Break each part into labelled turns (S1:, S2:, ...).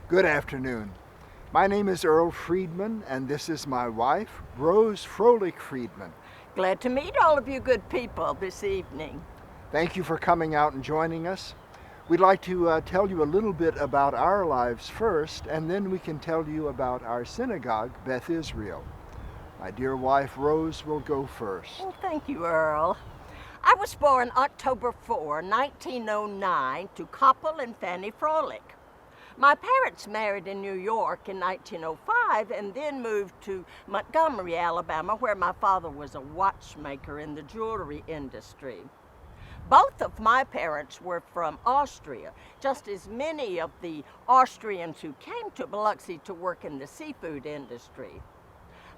S1: Good afternoon. My name is Earl Friedman, and this is my wife, Rose Froelich Friedman.
S2: Glad to meet all of you good people this evening.
S1: Thank you for coming out and joining us. We'd like to tell you a little bit about our lives first, and then we can tell you about our synagogue, Beth Israel. My dear wife, Rose, will go first.
S2: Well, thank you, Earl. I was born October 4, 1909, to Koppel and Fanny Froelich. My parents married in New York in 1905 and then moved to Montgomery, Alabama, where my father was a watchmaker in the jewelry industry. Both of my parents were from Austria, just as many of the Austrians who came to Biloxi to work in the seafood industry.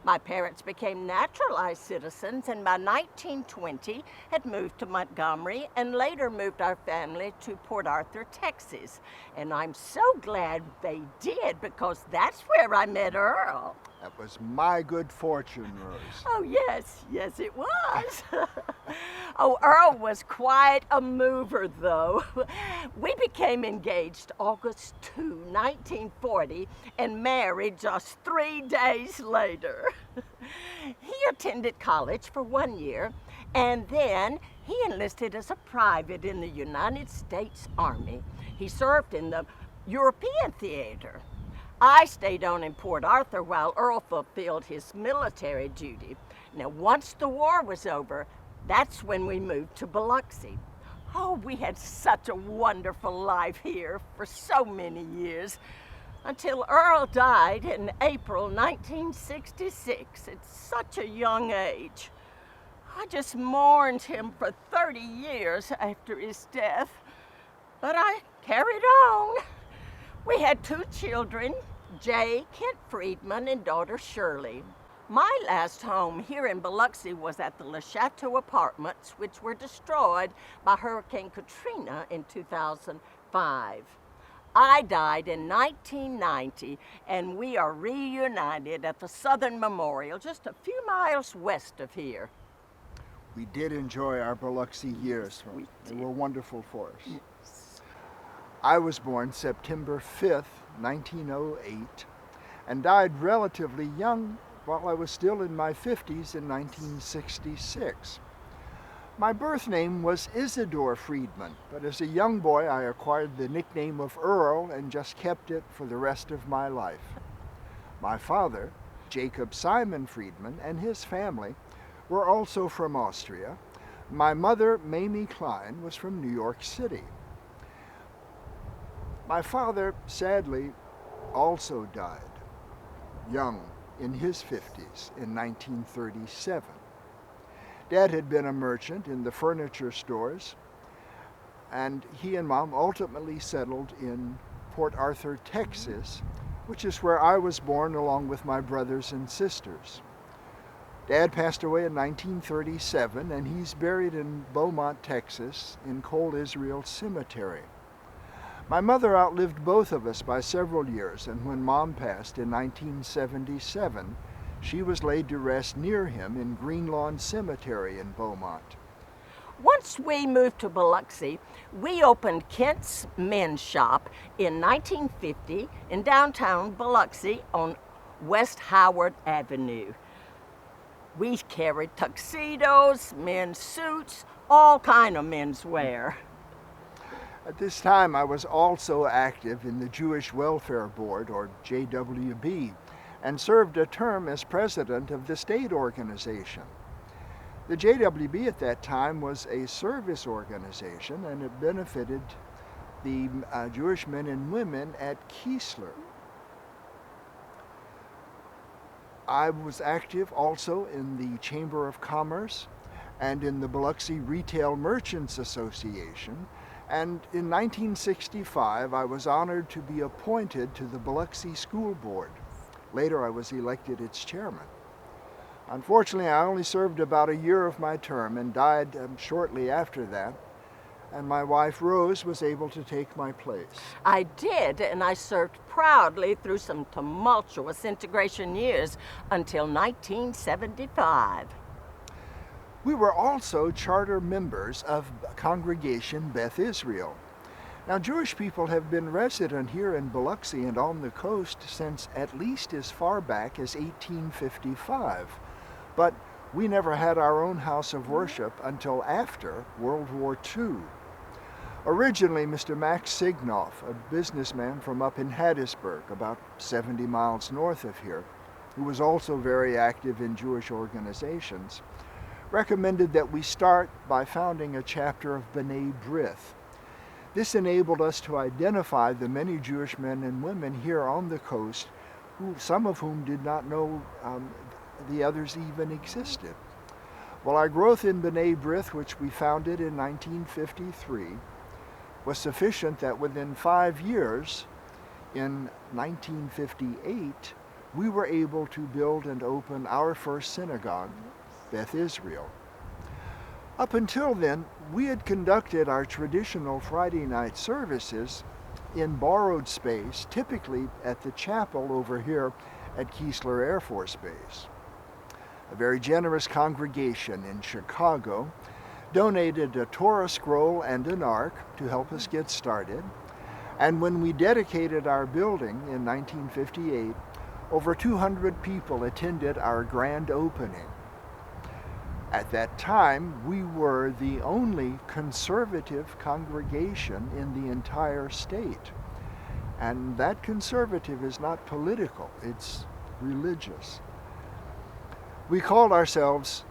S2: My parents became naturalized citizens and by 1920 had moved to Montgomery and later moved our family to Port Arthur, Texas. And I'm so glad they did because that's where I met Earl.
S1: That was my good fortune, Rose.
S2: Oh, yes, it was. Oh, Earl was quite a mover, though. We became engaged August 2, 1940, and married just 3 days later. He attended college for 1 year, and then he enlisted as a private in the United States Army. He served in the European theater. I stayed on in Port Arthur while Earl fulfilled his military duty. Now, once the war was over, that's when we moved to Biloxi. Oh, we had such a wonderful life here for so many years, until Earl died in April 1966 at such a young age. I just mourned him for 30 years after his death, but I carried on. We had 2 children, Jay Kent Friedman and daughter Shirley. My last home here in Biloxi was at the Le Chateau Apartments, which were destroyed by Hurricane Katrina in 2005. I died in 1990, and we are reunited at the Southern Memorial, just a few miles west of here.
S1: We did enjoy our Biloxi years. They were wonderful for us.
S2: Yes.
S1: I was born September 5th, 1908, and died relatively young while I was still in my 50s in 1966. My birth name was Isidore Friedman, but as a young boy I acquired the nickname of Earl and just kept it for the rest of my life. My father, Jacob Simon Friedman, and his family were also from Austria. My mother, Mamie Klein, was from New York City. My father, sadly, also died young, in his 50s, in 1937. Dad had been a merchant in the furniture stores, and he and Mom ultimately settled in Port Arthur, Texas, which is where I was born along with my brothers and sisters. Dad passed away in 1937, and he's buried in Beaumont, Texas, in Cole Israel Cemetery. My mother outlived both of us by several years, and when Mom passed in 1977, she was laid to rest near him in Greenlawn Cemetery in Beaumont.
S2: Once we moved to Biloxi, we opened Kent's Men's Shop in 1950 in downtown Biloxi on West Howard Avenue. We carried tuxedos, men's suits, all kind of menswear.
S1: At this time, I was also active in the Jewish Welfare Board, or JWB, and served a term as president of the state organization. The JWB at that time was a service organization, and it benefited the Jewish men and women at Keesler. I was active also in the Chamber of Commerce and in the Biloxi Retail Merchants Association, and in 1965 I was honored to be appointed to the Biloxi School Board. Later I was elected its chairman. Unfortunately, I only served about a year of my term and died shortly after that, and my wife Rose was able to take my place.
S2: I did, and I served proudly through some tumultuous integration years until 1975.
S1: We were also charter members of Congregation Beth Israel. Now, Jewish people have been resident here in Biloxi and on the coast since at least as far back as 1855, but we never had our own house of worship until after World War II. Originally, Mr. Max Signoff, a businessman from up in Hattiesburg, about 70 miles north of here, who was also very active in Jewish organizations, recommended that we start by founding a chapter of B'nai B'rith. This enabled us to identify the many Jewish men and women here on the coast, some of whom did not know the others even existed. Well, our growth in B'nai B'rith, which we founded in 1953, was sufficient that within 5 years, in 1958, we were able to build and open our first synagogue, Beth Israel. Up until then, we had conducted our traditional Friday night services in borrowed space, typically at the chapel over here at Keesler Air Force Base. A very generous congregation in Chicago donated a Torah scroll and an ark to help us get started. And when we dedicated our building in 1958, over 200 people attended our grand opening. At that time, we were the only conservative congregation in the entire state. And that conservative is not political, it's religious. We called ourselves,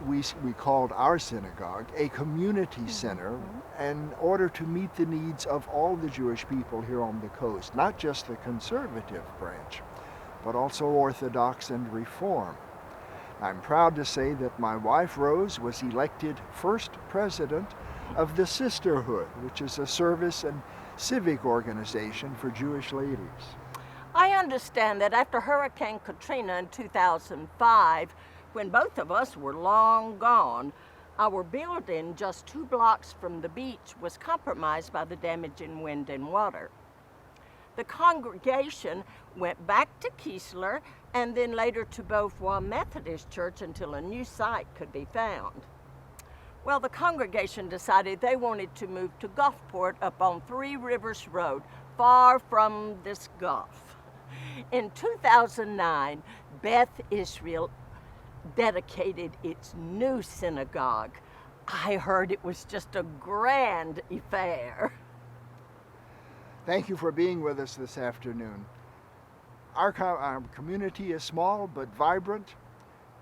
S1: we called our synagogue a community center in order to meet the needs of all the Jewish people here on the coast, not just the conservative branch, but also Orthodox and Reform. I'm proud to say that my wife Rose was elected first president of the Sisterhood, which is a service and civic organization for Jewish ladies.
S2: I understand that after Hurricane Katrina in 2005, when both of us were long gone, our building just 2 blocks from the beach was compromised by the damage in wind and water. The congregation went back to Keesler and then later to Beauvoir Methodist Church until a new site could be found. Well, the congregation decided they wanted to move to Gulfport up on 3 Rivers Road, far from this Gulf. In 2009, Beth Israel dedicated its new synagogue. I heard it was just a grand affair.
S1: Thank you for being with us this afternoon. Our community is small but vibrant,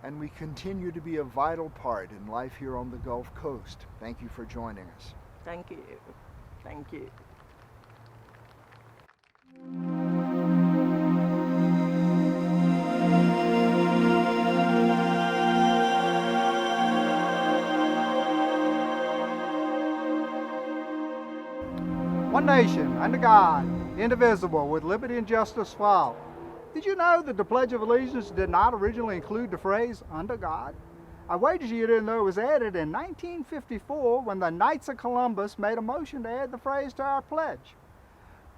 S1: and we continue to be a vital part in life here on the Gulf Coast. Thank you for joining us.
S2: Thank you. Thank you.
S3: One nation, under God, indivisible, with liberty and justice for all. Did you know that the Pledge of Allegiance did not originally include the phrase, under God? I wager you didn't know it was added in 1954 when the Knights of Columbus made a motion to add the phrase to our pledge.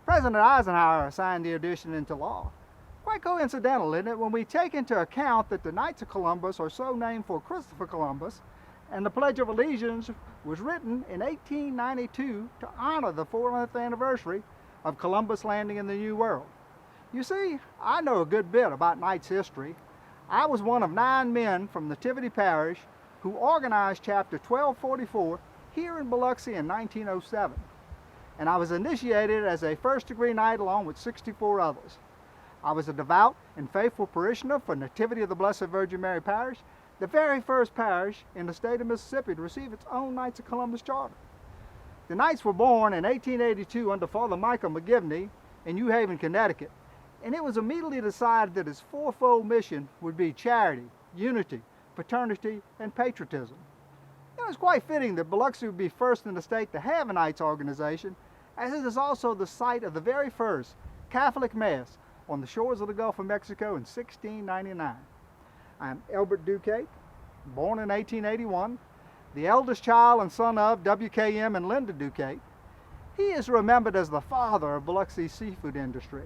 S3: President Eisenhower signed the addition into law. Quite coincidental, isn't it, when we take into account that the Knights of Columbus are so named for Christopher Columbus, and the Pledge of Allegiance was written in 1892 to honor the 400th anniversary of Columbus landing in the New World. You see, I know a good bit about Knights history. I was one of 9 men from Nativity Parish who organized Chapter 1244 here in Biloxi in 1907. And I was initiated as a first-degree Knight along with 64 others. I was a devout and faithful parishioner for Nativity of the Blessed Virgin Mary Parish, the very first parish in the state of Mississippi to receive its own Knights of Columbus charter. The Knights were born in 1882 under Father Michael McGivney in New Haven, Connecticut, and it was immediately decided that its fourfold mission would be charity, unity, fraternity, and patriotism. It was quite fitting that Biloxi would be first in the state to have a Knights organization, as it is also the site of the very first Catholic Mass on the shores of the Gulf of Mexico in 1699. I am Albert Duquette, born in 1881, the eldest child and son of WKM and Linda Duquette. He is remembered as the father of Biloxi's seafood industry.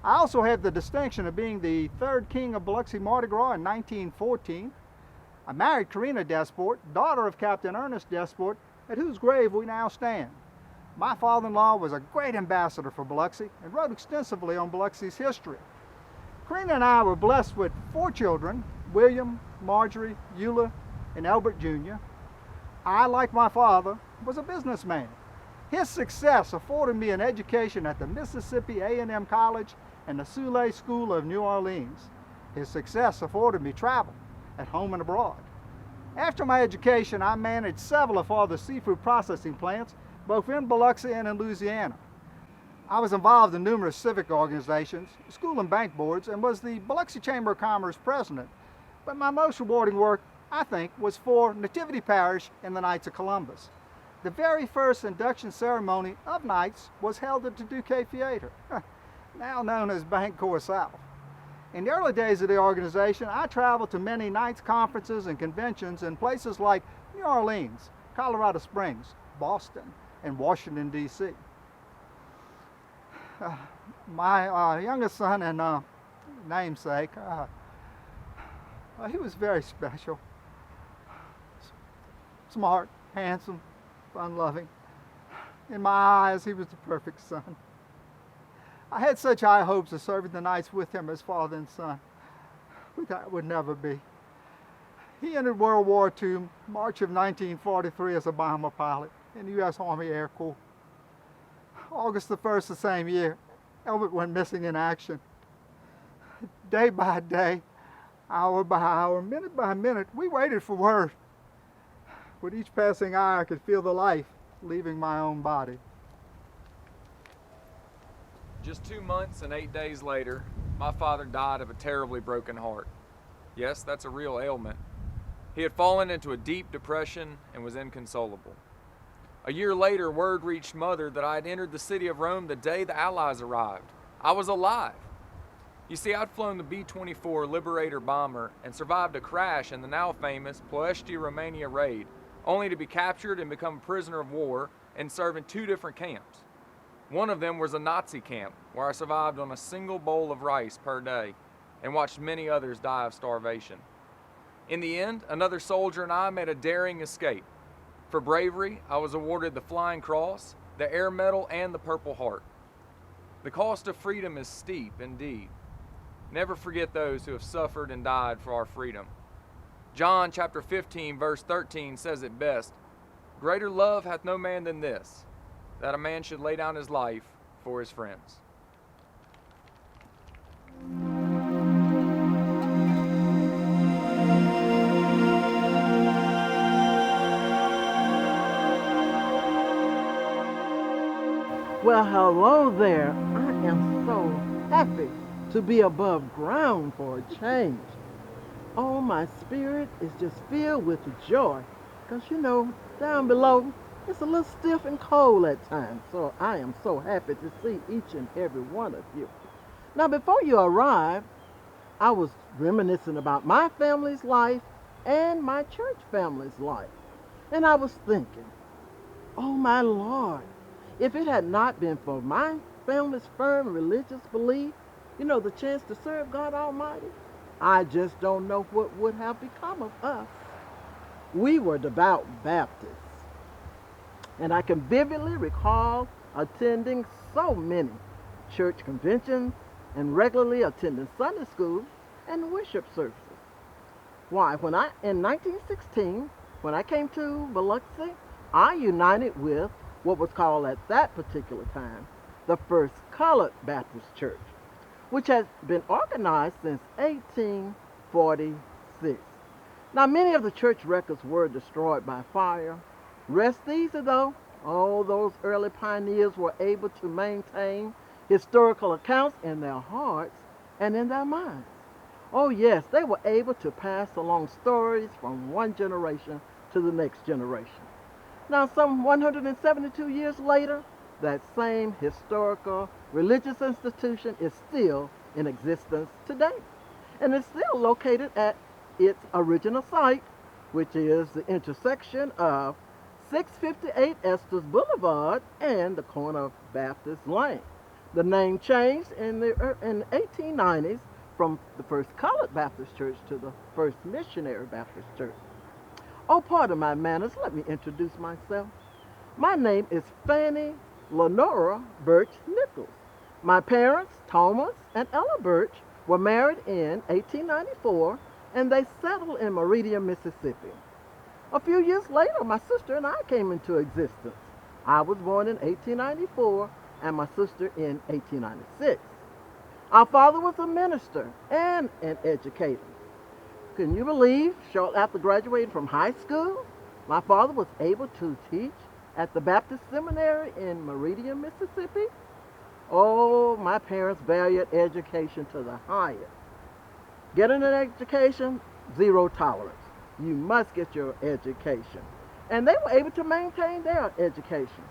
S3: I also have the distinction of being the 3rd king of Biloxi Mardi Gras in 1914. I married Karina Desport, daughter of Captain Ernest Desport, at whose grave we now stand. My father-in-law was a great ambassador for Biloxi and wrote extensively on Biloxi's history. Karina and I were blessed with 4 children, William, Marjorie, Eula, and Albert Jr. I, like my father, was a businessman. His success afforded me an education at the Mississippi A&M College and the Soule School of New Orleans. His success afforded me travel, at home and abroad. After my education, I managed several of father's seafood processing plants, both in Biloxi and in Louisiana. I was involved in numerous civic organizations, school and bank boards, and was the Biloxi Chamber of Commerce president. But my most rewarding work, I think, was for Nativity Parish in the Knights of Columbus. The very first induction ceremony of Knights was held at the Duque Theater, now known as Bank Corps South. In the early days of the organization, I traveled to many Knights conferences and conventions in places like New Orleans, Colorado Springs, Boston, and Washington, D.C. My youngest son and namesake, he was very special. Smart, handsome, fun-loving. In my eyes, he was the perfect son. I had such high hopes of serving the Knights with him as father and son, but that would never be. He entered World War II, March of 1943 as a bomber pilot in the U.S. Army Air Corps. August the 1st the same year, Albert went missing in action. Day by day, hour by hour, minute by minute, we waited for word. With each passing hour, I could feel the life leaving my own body.
S4: Just 2 months and 8 days later, my father died of a terribly broken heart. Yes, that's a real ailment. He had fallen into a deep depression and was inconsolable. A year later, word reached Mother that I had entered the city of Rome the day the Allies arrived. I was alive. You see, I'd flown the B-24 Liberator bomber and survived a crash in the now famous Ploiești, Romania raid, only to be captured and become a prisoner of war and serve in 2 different camps. One of them was a Nazi camp, where I survived on a single bowl of rice per day and watched many others die of starvation. In the end, another soldier and I made a daring escape. For bravery, I was awarded the Flying Cross, the Air Medal, and the Purple Heart. The cost of freedom is steep indeed. Never forget those who have suffered and died for our freedom. John chapter 15 verse 13 says it best, "Greater love hath no man than this, that a man should lay down his life for his friends."
S5: Well, hello there. I am so happy to be above ground for a change. Oh, my spirit is just filled with joy. Because, down below, it's a little stiff and cold at times. So I am so happy to see each and every one of you. Now, before you arrived, I was reminiscing about my family's life and my church family's life. And I was thinking, oh, my Lord, if it had not been for my family's firm religious belief, the chance to serve God Almighty, I just don't know what would have become of us. We were devout Baptists. And I can vividly recall attending so many church conventions and regularly attending Sunday school and worship services. Why, in 1916, when I came to Biloxi, I united with what was called at that particular time the First Colored Baptist Church, which has been organized since 1846. Now, many of the church records were destroyed by fire. Rest easy, though. All those early pioneers were able to maintain historical accounts in their hearts and in their minds. Oh, yes, they were able to pass along stories from one generation to the next generation. Now, some 172 years later, that same historical religious institution is still in existence today. And it's still located at its original site, which is the intersection of 658 Estes Boulevard and the corner of Baptist Lane. The name changed in the 1890s from the First Colored Baptist Church to the First Missionary Baptist Church. Oh, pardon my manners, let me introduce myself. My name is Fanny Lenora Birch Nichols. My parents, Thomas and Ella Birch, were married in 1894 and they settled in Meridian, Mississippi. A few years later, my sister and I came into existence. I was born in 1894 and my sister in 1896. Our father was a minister and an educator. Can you believe, shortly after graduating from high school, my father was able to teach at the Baptist Seminary in Meridian, Mississippi? Oh, my parents valued education to the highest. Getting an education, zero tolerance. You must get your education. And they were able to maintain their education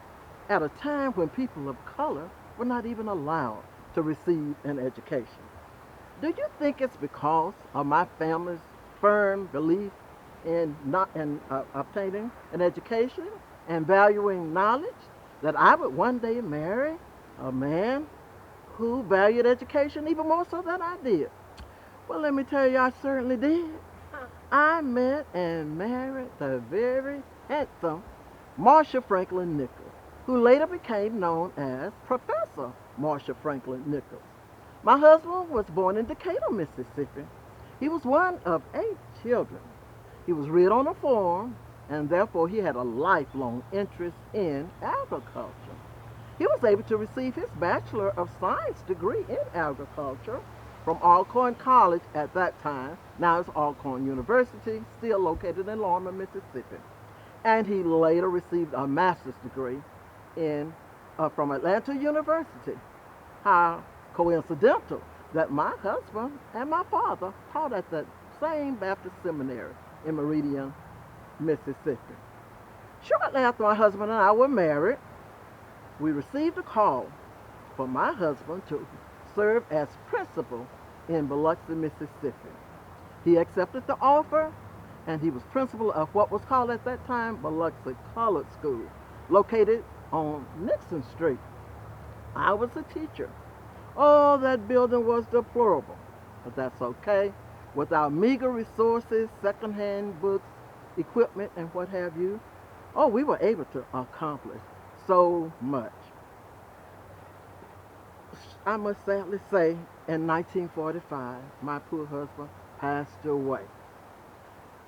S5: at a time when people of color were not even allowed to receive an education. Do you think it's because of my family's firm belief in not in obtaining an education and valuing knowledge that I would one day marry a man who valued education even more so than I did? Well, let me tell you, I certainly did. I met and married the very handsome Marcia Franklin Nichols, who later became known as Professor Marcia Franklin Nichols. My husband was born in Decatur, Mississippi. He was one of 8 children. He was reared on a farm, and therefore he had a lifelong interest in agriculture. He was able to receive his Bachelor of Science degree in agriculture from Alcorn College at that time. Now it's Alcorn University, still located in Lorman, Mississippi. And he later received a master's degree from Atlanta University. How coincidental that my husband and my father taught at the same Baptist seminary in Meridian, Mississippi. Shortly after my husband and I were married, we received a call for my husband to serve as principal in Biloxi, Mississippi. He accepted the offer and he was principal of what was called at that time Biloxi Colored School, located on Nixon Street. I was a teacher. Oh, that building was deplorable, but that's okay. With our meager resources, secondhand books, equipment, and what have you, oh, we were able to accomplish so much. I must sadly say, in 1945, my poor husband passed away.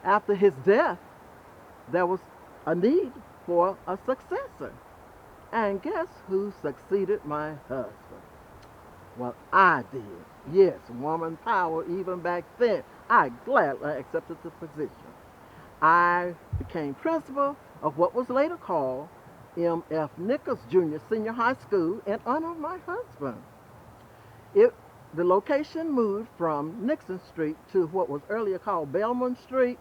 S5: After his death, there was a need for a successor. And guess who succeeded my husband? Well, I did. Yes, woman power even back then. I gladly accepted the position. I became principal of what was later called M.F. Nichols Jr. Senior High School in honor of my husband. The location moved from Nixon Street to what was earlier called Belmont Street.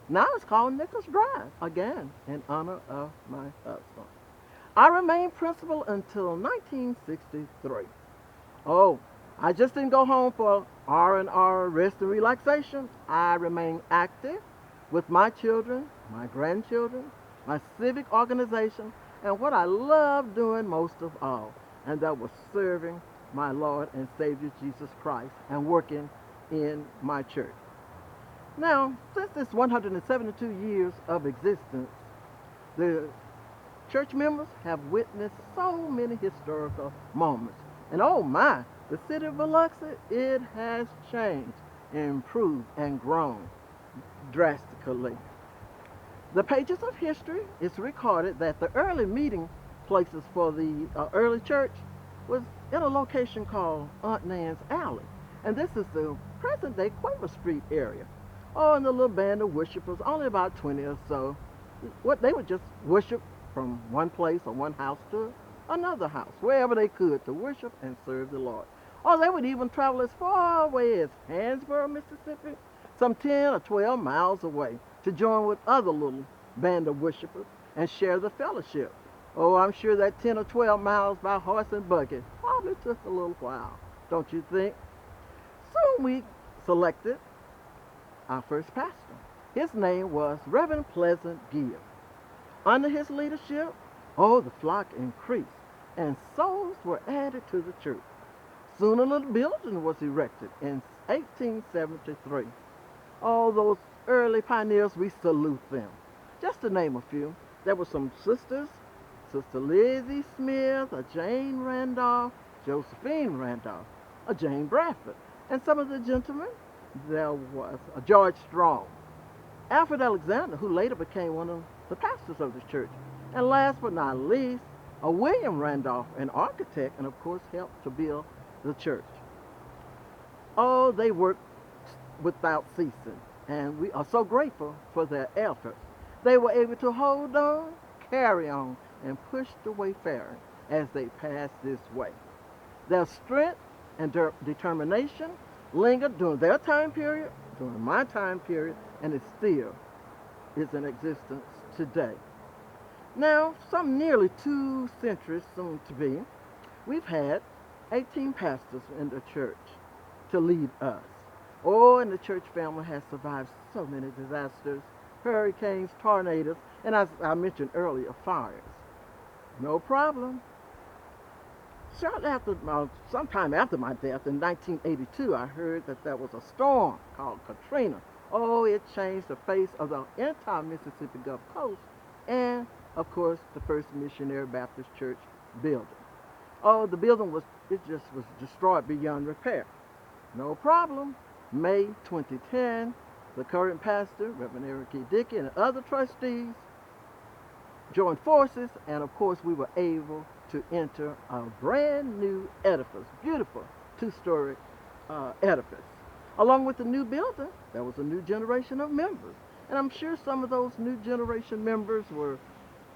S5: Now it's called Nichols Drive, again, in honor of my husband. I remained principal until 1963. Oh, I just didn't go home for R&R, rest and relaxation. I remained active with my children, my grandchildren, my civic organization, and what I loved doing most of all, and that was serving my Lord and Savior Jesus Christ and working in my church. Now, since this 172 years of existence, the church members have witnessed so many historical moments. And oh my, the city of Biloxi, it has changed, improved, and grown drastically. The pages of history, it's recorded that the early meeting places for the early church was in a location called Aunt Nan's Alley. And this is the present-day Quaver Street area. Oh, and the little band of worshipers, only about 20 or so, what they would just worship from one place or one house to another house, wherever they could, to worship and serve the Lord. Or they would even travel as far away as Hansborough, Mississippi, some 10 or 12 miles away, to join with other little band of worshipers and share the fellowship. Oh, I'm sure that 10 or 12 miles by horse and buggy probably took a little while, don't you think? Soon we selected our first pastor. His name was Reverend Pleasant Gill. Under his leadership, oh, the flock increased, and souls were added to the church. Soon a little building was erected in 1873. All those early pioneers, we salute them. Just to name a few, there were some sisters Sister Lizzie Smith, a Jane Randolph, Josephine Randolph, a Jane Bradford. And some of the gentlemen, there was a George Strong, Alfred Alexander, who later became one of the pastors of the church. And last but not least, a William Randolph, an architect, and of course helped to build the church. Oh, they worked without ceasing, and we are so grateful for their efforts. They were able to hold on, carry on, and push the wayfaring as they passed this way. Their strength and determination lingered during their time period, during my time period, and it still is in existence today. Now, some nearly 2 centuries soon to be, we've had 18 pastors in the church to lead us. Oh, and the church family has survived so many disasters, hurricanes, tornadoes, and as I mentioned earlier, fires. No problem. Sometime after my death in 1982, I heard that there was a storm called Katrina. Oh, it changed the face of the entire Mississippi Gulf Coast and, of course, the First Missionary Baptist Church building. Oh, the building was destroyed beyond repair. No problem. May 2010, the current pastor, Reverend Eric E. Dickey, and other trustees joined forces, and of course we were able to enter a brand new edifice, beautiful 2-story edifice. Along with the new building, there was a new generation of members. And I'm sure some of those new generation members were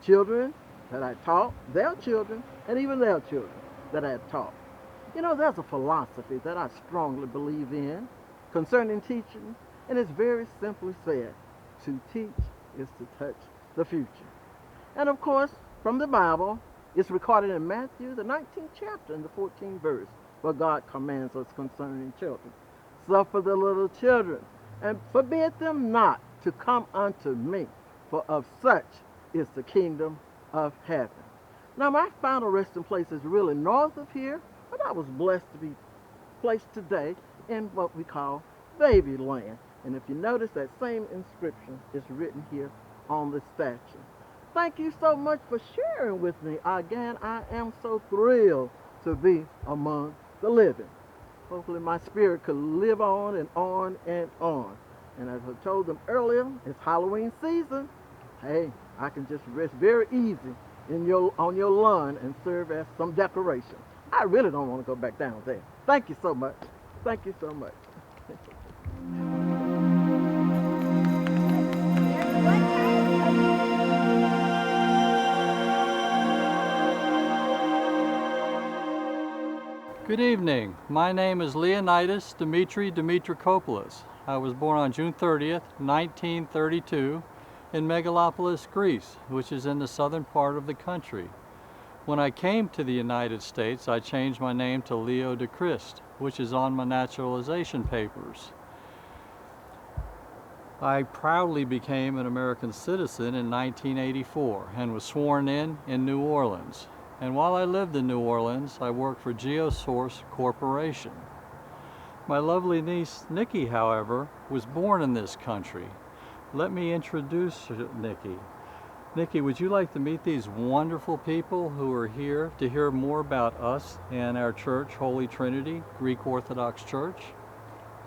S5: children that I taught, their children, and even their children that I had taught. You know, there's a philosophy that I strongly believe in concerning teaching, and it's very simply said, to teach is to touch the future. And of course, from the Bible, it's recorded in Matthew, the 19th chapter, and the 14th verse, where God commands us concerning children. Suffer the little children, and forbid them not to come unto me, for of such is the kingdom of heaven. Now, my final resting place is really north of here, but I was blessed to be placed today in what we call Baby Land. And if you notice, that same inscription is written here on the statue. Thank you so much for sharing with me. Again, I am so thrilled to be among the living. Hopefully my spirit could live on and on and on. And as I told them earlier, it's Halloween season. Hey, I can just rest very easy on your lawn and serve as some decoration. I really don't want to go back down there. Thank you so much. Thank you so much.
S6: Good evening. My name is Leonidas Dimitri Dimitrakopoulos. I was born on June 30th, 1932 in Megalopolis, Greece, which is in the southern part of the country. When I came to the United States, I changed my name to Leo de Christ, which is on my naturalization papers. I proudly became an American citizen in 1984 and was sworn in New Orleans. And while I lived in New Orleans, I worked for GeoSource Corporation. My lovely niece, Nikki, however, was born in this country. Let me introduce Nikki. Nikki, would you like to meet these wonderful people who are here to hear more about us and our church, Holy Trinity, Greek Orthodox Church?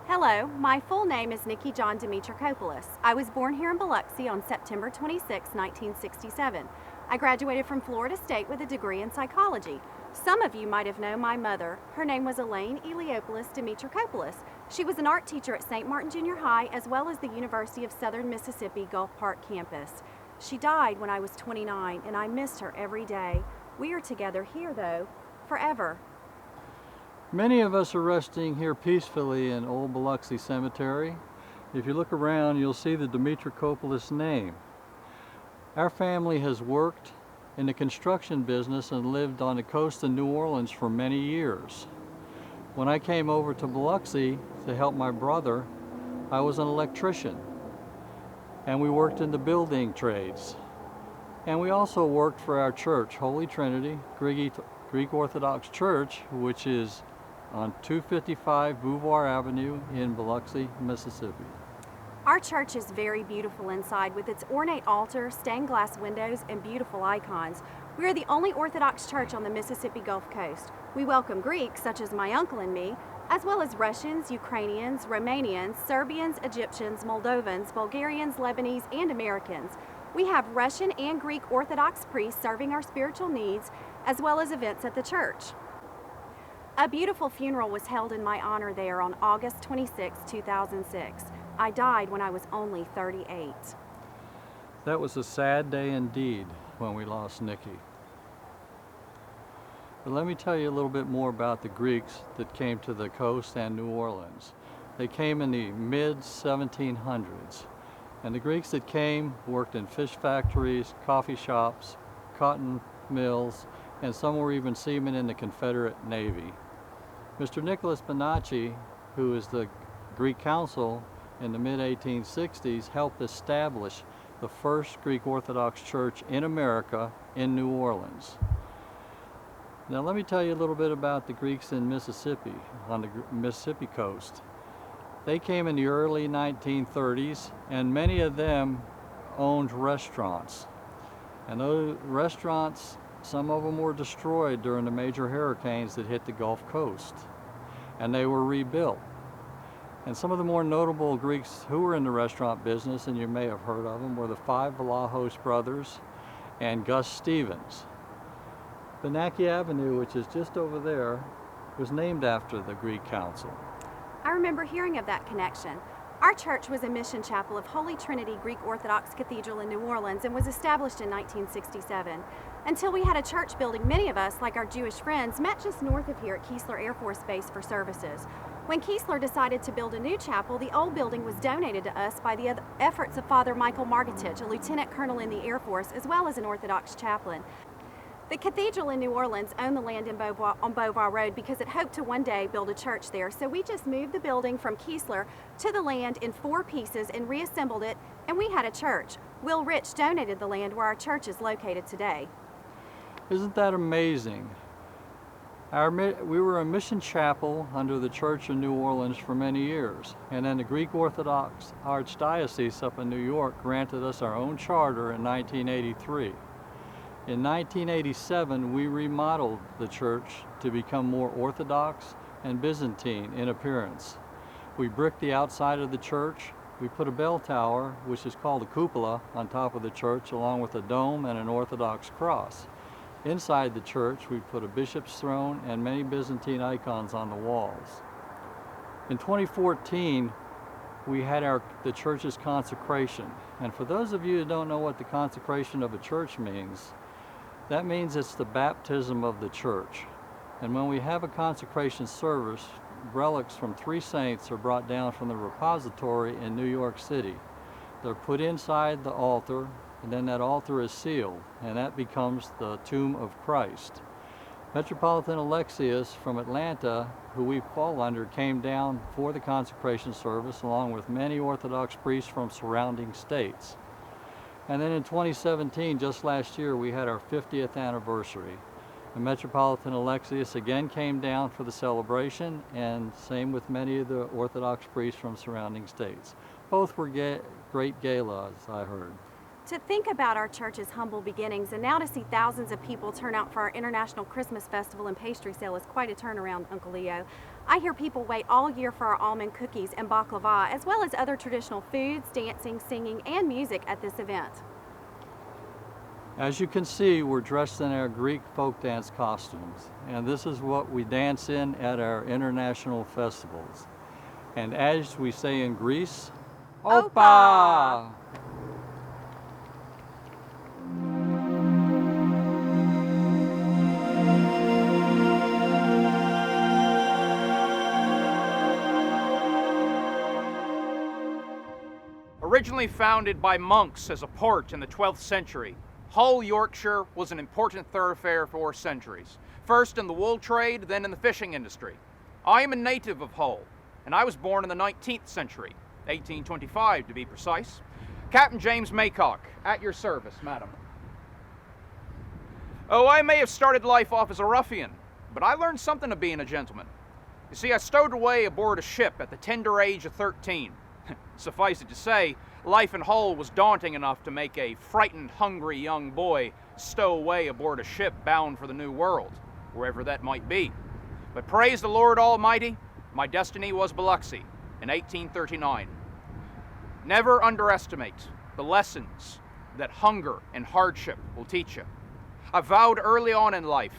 S7: Hello, my full name is Nikki John Dimitrakopoulos. I was born here in Biloxi on September 26, 1967. I graduated from Florida State with a degree in psychology. Some of you might have known my mother. Her name was Elaine Eliopoulos Dimitrakopoulos. She was an art teacher at St. Martin Junior High as well as the University of Southern Mississippi Gulf Park campus. She died when I was 29 and I missed her every day. We are together here though, forever.
S6: Many of us are resting here peacefully in Old Biloxi Cemetery. If you look around, you'll see the Dimitrakopoulos name. Our family has worked in the construction business and lived on the coast of New Orleans for many years. When I came over to Biloxi to help my brother, I was an electrician. And we worked in the building trades. And we also worked for our church, Holy Trinity, Greek Orthodox Church, which is on 255 Beauvoir Avenue in Biloxi, Mississippi.
S7: Our church is very beautiful inside with its ornate altar, stained glass windows, and beautiful icons. We are the only Orthodox church on the Mississippi Gulf Coast. We welcome Greeks, such as my uncle and me, as well as Russians, Ukrainians, Romanians, Serbians, Egyptians, Moldovans, Bulgarians, Lebanese, and Americans. We have Russian and Greek Orthodox priests serving our spiritual needs, as well as events at the church. A beautiful funeral was held in my honor there on August 26, 2006. I died when I was only 38.
S6: That was a sad day indeed when we lost Nikki. But let me tell you a little bit more about the Greeks that came to the coast and New Orleans. They came in the mid-1700s, and the Greeks that came worked in fish factories, coffee shops, cotton mills, and some were even seamen in the Confederate Navy. Mr. Nicholas Bonacci, who is the Greek consul in the mid-1860s, helped establish the first Greek Orthodox church in America in New Orleans. Now let me tell you a little bit about the Greeks in Mississippi, on the Mississippi coast. They came in the early 1930s, and many of them owned restaurants. And those restaurants, some of them were destroyed during the major hurricanes that hit the Gulf Coast, and they were rebuilt. And some of the more notable Greeks who were in the restaurant business, and you may have heard of them, were the five Vlahos brothers and Gus Stevens. Benaki Avenue, which is just over there, was named after the Greek council.
S7: I remember hearing of that connection. Our church was a mission chapel of Holy Trinity Greek Orthodox Cathedral in New Orleans and was established in 1967. Until we had a church building, many of us, like our Jewish friends, met just north of here at Keesler Air Force Base for services. When Keesler decided to build a new chapel, the old building was donated to us by the efforts of Father Michael Margotich, a lieutenant colonel in the Air Force, as well as an Orthodox chaplain. The cathedral in New Orleans owned the land on Beauvoir Road because it hoped to one day build a church there. So we just moved the building from Keesler to the land in 4 pieces and reassembled it, and we had a church. Will Rich donated the land where our church is located today.
S6: Isn't that amazing? We were a mission chapel under the Church of New Orleans for many years, and then the Greek Orthodox Archdiocese up in New York granted us our own charter in 1983. In 1987, we remodeled the church to become more Orthodox and Byzantine in appearance. We bricked the outside of the church. We put a bell tower, which is called a cupola, on top of the church, along with a dome and an Orthodox cross. Inside the church, we put a bishop's throne and many Byzantine icons on the walls. In 2014, we had the church's consecration. And for those of you who don't know what the consecration of a church means, that means it's the baptism of the church. And when we have a consecration service, relics from 3 saints are brought down from the repository in New York City. They're put inside the altar, and then that altar is sealed, and that becomes the tomb of Christ. Metropolitan Alexius from Atlanta, who we fall under, came down for the consecration service along with many Orthodox priests from surrounding states. And then in 2017, just last year, we had our 50th anniversary. And Metropolitan Alexius again came down for the celebration, and same with many of the Orthodox priests from surrounding states. Both were great galas, I heard.
S7: To think about our church's humble beginnings and now to see thousands of people turn out for our International Christmas Festival and pastry sale is quite a turnaround, Uncle Leo. I hear people wait all year for our almond cookies and baklava, as well as other traditional foods, dancing, singing, and music at this event.
S6: As you can see, we're dressed in our Greek folk dance costumes, and this is what we dance in at our international festivals. And as we say in Greece, Opa!
S8: Originally founded by monks as a port in the 12th century, Hull, Yorkshire was an important thoroughfare for centuries, first in the wool trade, then in the fishing industry. I am a native of Hull, and I was born in the 19th century, 1825 to be precise. Captain James Maycock, at your service, madam. Oh, I may have started life off as a ruffian, but I learned something of being a gentleman. You see, I stowed away aboard a ship at the tender age of 13. Suffice it to say, life in Hull was daunting enough to make a frightened, hungry young boy stow away aboard a ship bound for the New World, wherever that might be. But praise the Lord Almighty, my destiny was Biloxi in 1839. Never underestimate the lessons that hunger and hardship will teach you. I vowed early on in life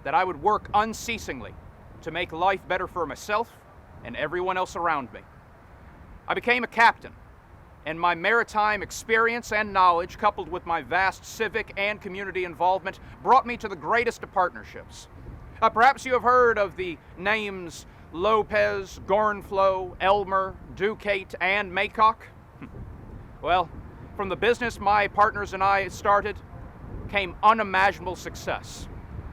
S8: that I would work unceasingly to make life better for myself and everyone else around me. I became a captain, and my maritime experience and knowledge, coupled with my vast civic and community involvement, brought me to the greatest of partnerships. Perhaps you have heard of the names Lopez, Gornflow, Elmer, Ducate, and Maycock. Well, from the business my partners and I started came unimaginable success.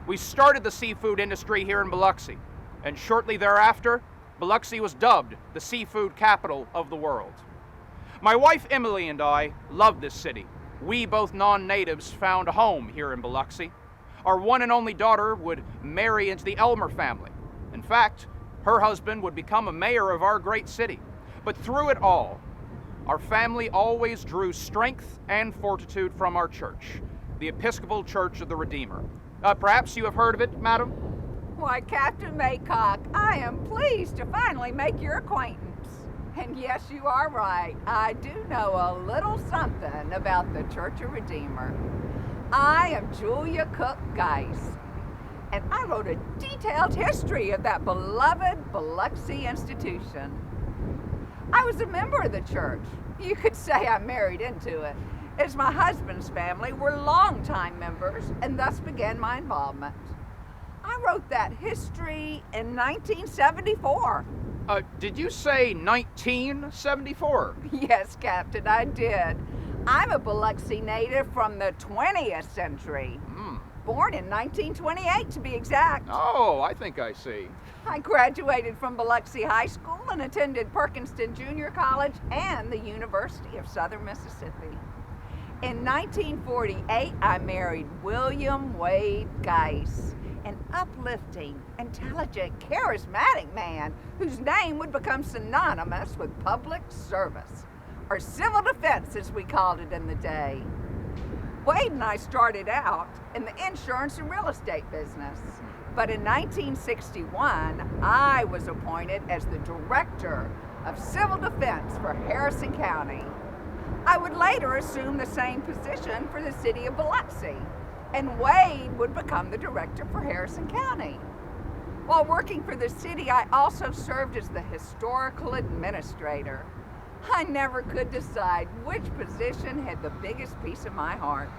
S8: We started the seafood industry here in Biloxi, and shortly thereafter, Biloxi was dubbed the seafood capital of the world. My wife Emily and I love this city. We, both non-natives, found a home here in Biloxi. Our one and only daughter would marry into the Elmer family. In fact, her husband would become a mayor of our great city. But through it all, our family always drew strength and fortitude from our church, the Episcopal Church of the Redeemer. Perhaps you have heard of it, madam?
S9: Why, Captain Maycock, I am pleased to finally make your acquaintance. And yes, you are right. I do know a little something about the Church of Redeemer. I am Julia Cook Geist, and I wrote a detailed history of that beloved Biloxi institution. I was a member of the church. You could say I married into it, as my husband's family were longtime members and thus began my involvement. I wrote that history in 1974.
S8: Did you say 1974?
S9: Yes, Captain, I did. I'm a Biloxi native from the 20th century. Born in 1928 to be exact.
S8: Oh, I think I see.
S9: I graduated from Biloxi High School and attended Perkinston Junior College and the University of Southern Mississippi. In 1948, I married William Wade Geist, an uplifting, intelligent, charismatic man whose name would become synonymous with public service, or civil defense as we called it in the day. Wade and I started out in the insurance and real estate business, but in 1961, I was appointed as the Director of Civil Defense for Harrison County. I would later assume the same position for the city of Biloxi, and Wade would become the Director for Harrison County. While working for the city, I also served as the Historical Administrator. I never could decide which position had the biggest piece of my heart,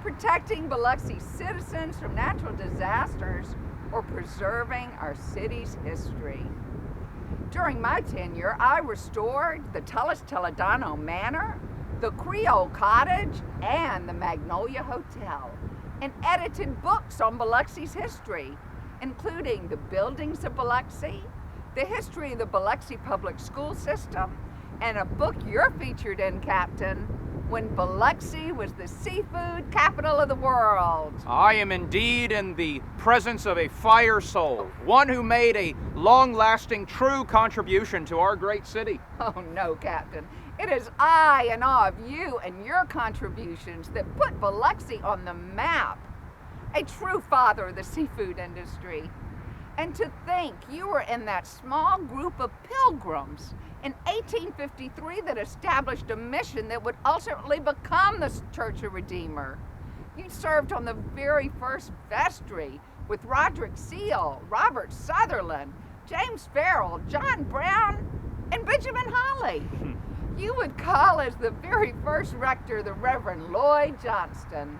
S9: protecting Biloxi citizens from natural disasters or preserving our city's history. During my tenure, I restored the Tullis Toledano Manor, the Creole Cottage, and the Magnolia Hotel, and edited books on Biloxi's history, including the buildings of Biloxi, the history of the Biloxi public school system, and a book you're featured in, Captain, When Biloxi Was the Seafood Capital of the World.
S8: I am indeed in the presence of a fire soul, one who made a long-lasting, true contribution to our great city.
S9: Oh no, Captain. It is I and all of you and your contributions that put Biloxi on the map. A true father of the seafood industry. And to think you were in that small group of pilgrims in 1853 that established a mission that would ultimately become the Church of Redeemer. You served on the very first vestry with Roderick Seal, Robert Sutherland, James Farrell, John Brown, and Benjamin Holly. You would call as the very first rector the Reverend Lloyd Johnston.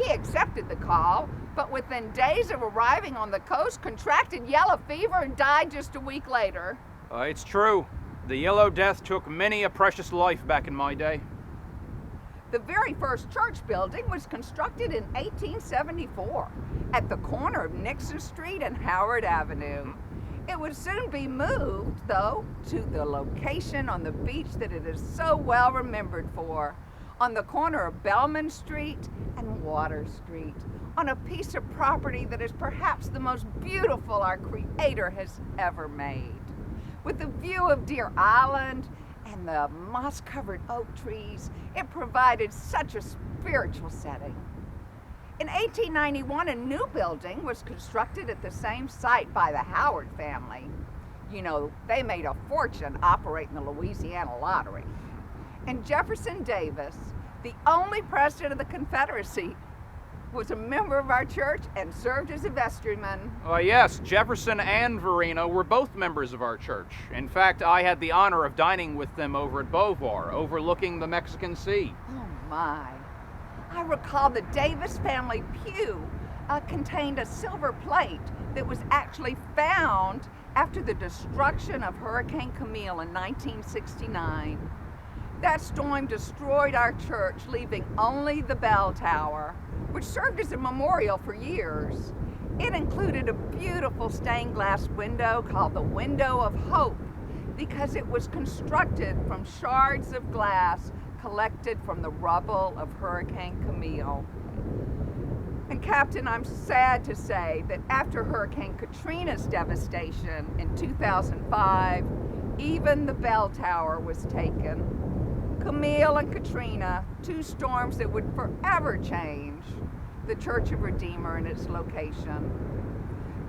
S9: He accepted the call, but within days of arriving on the coast, contracted yellow fever and died just a week later.
S8: It's true. The Yellow Death took many a precious life back in my day.
S9: The very first church building was constructed in 1874 at the corner of Nixon Street and Howard Avenue. It would soon be moved, though, to the location on the beach that it is so well remembered for, on the corner of Bellman Street and Water Street, on a piece of property that is perhaps the most beautiful our Creator has ever made. With a view of Deer Island and the moss-covered oak trees, it provided such a spiritual setting. In 1891, a new building was constructed at the same site by the Howard family. You know, they made a fortune operating the Louisiana lottery. And Jefferson Davis, the only president of the Confederacy, was a member of our church and served as a vestryman.
S8: Yes, Jefferson and Verena were both members of our church. In fact, I had the honor of dining with them over at Beauvoir, overlooking the Mexican Sea.
S9: Oh my. I recall the Davis family pew contained a silver plate that was actually found after the destruction of Hurricane Camille in 1969. That storm destroyed our church, leaving only the bell tower, which served as a memorial for years. It included a beautiful stained glass window called the Window of Hope because it was constructed from shards of glass collected from the rubble of Hurricane Camille. And Captain, I'm sad to say that after Hurricane Katrina's devastation in 2005, even the bell tower was taken. Camille and Katrina, two storms that would forever change the Church of Redeemer and its location.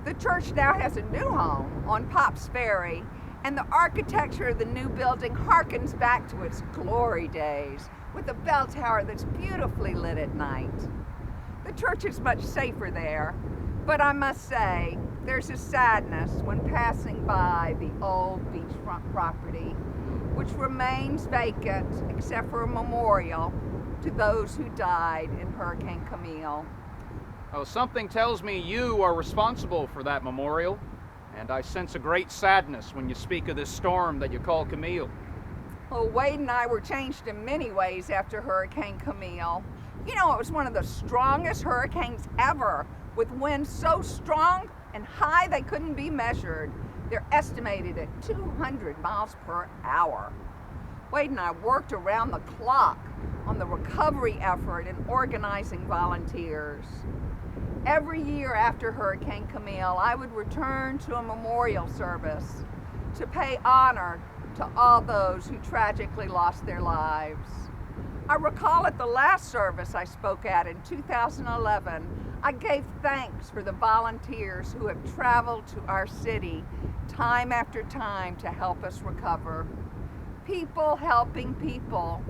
S9: The church now has a new home on Pops Ferry, and the architecture of the new building harkens back to its glory days, with a bell tower that's beautifully lit at night. The church is much safer there, but I must say, there's a sadness when passing by the old beachfront property, which remains vacant except for a memorial to those who died in Hurricane Camille.
S8: Oh, something tells me you are responsible for that memorial, and I sense a great sadness when you speak of this storm that you call Camille.
S9: Well, Wade and I were changed in many ways after Hurricane Camille. You know, it was one of the strongest hurricanes ever, with winds so strong and high they couldn't be measured. They're estimated at 200 miles per hour. Wade and I worked around the clock on the recovery effort and organizing volunteers. Every year after Hurricane Camille, I would return to a memorial service to pay honor to all those who tragically lost their lives. I recall at the last service I spoke at in 2011, I gave thanks for the volunteers who have traveled to our city time after time to help us recover. People helping people.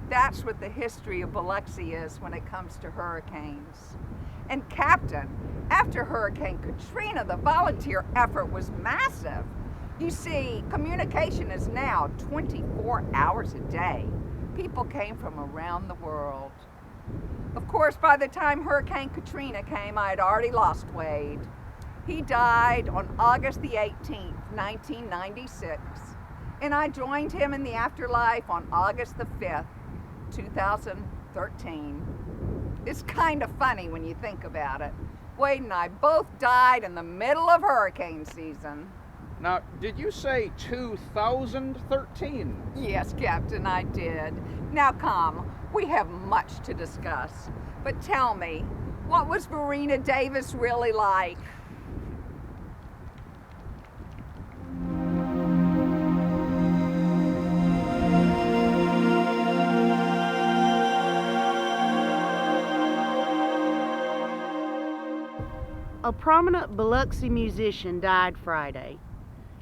S9: That's what the history of Biloxi is when it comes to hurricanes. And Captain, after Hurricane Katrina, the volunteer effort was massive. You see, communication is now 24 hours a day. People came from around the world. Of course, by the time Hurricane Katrina came, I had already lost Wade. He died on August the 18th, 1996, and I joined him in the afterlife on August the 5th, 2013. It's kind of funny when you think about it. Wade and I both died in the middle of hurricane season.
S8: Now, did you say 2013?
S9: Yes, Captain, I did. Now come, we have much to discuss. But tell me, what was Verena Davis really like?
S10: A prominent Biloxi musician died Friday.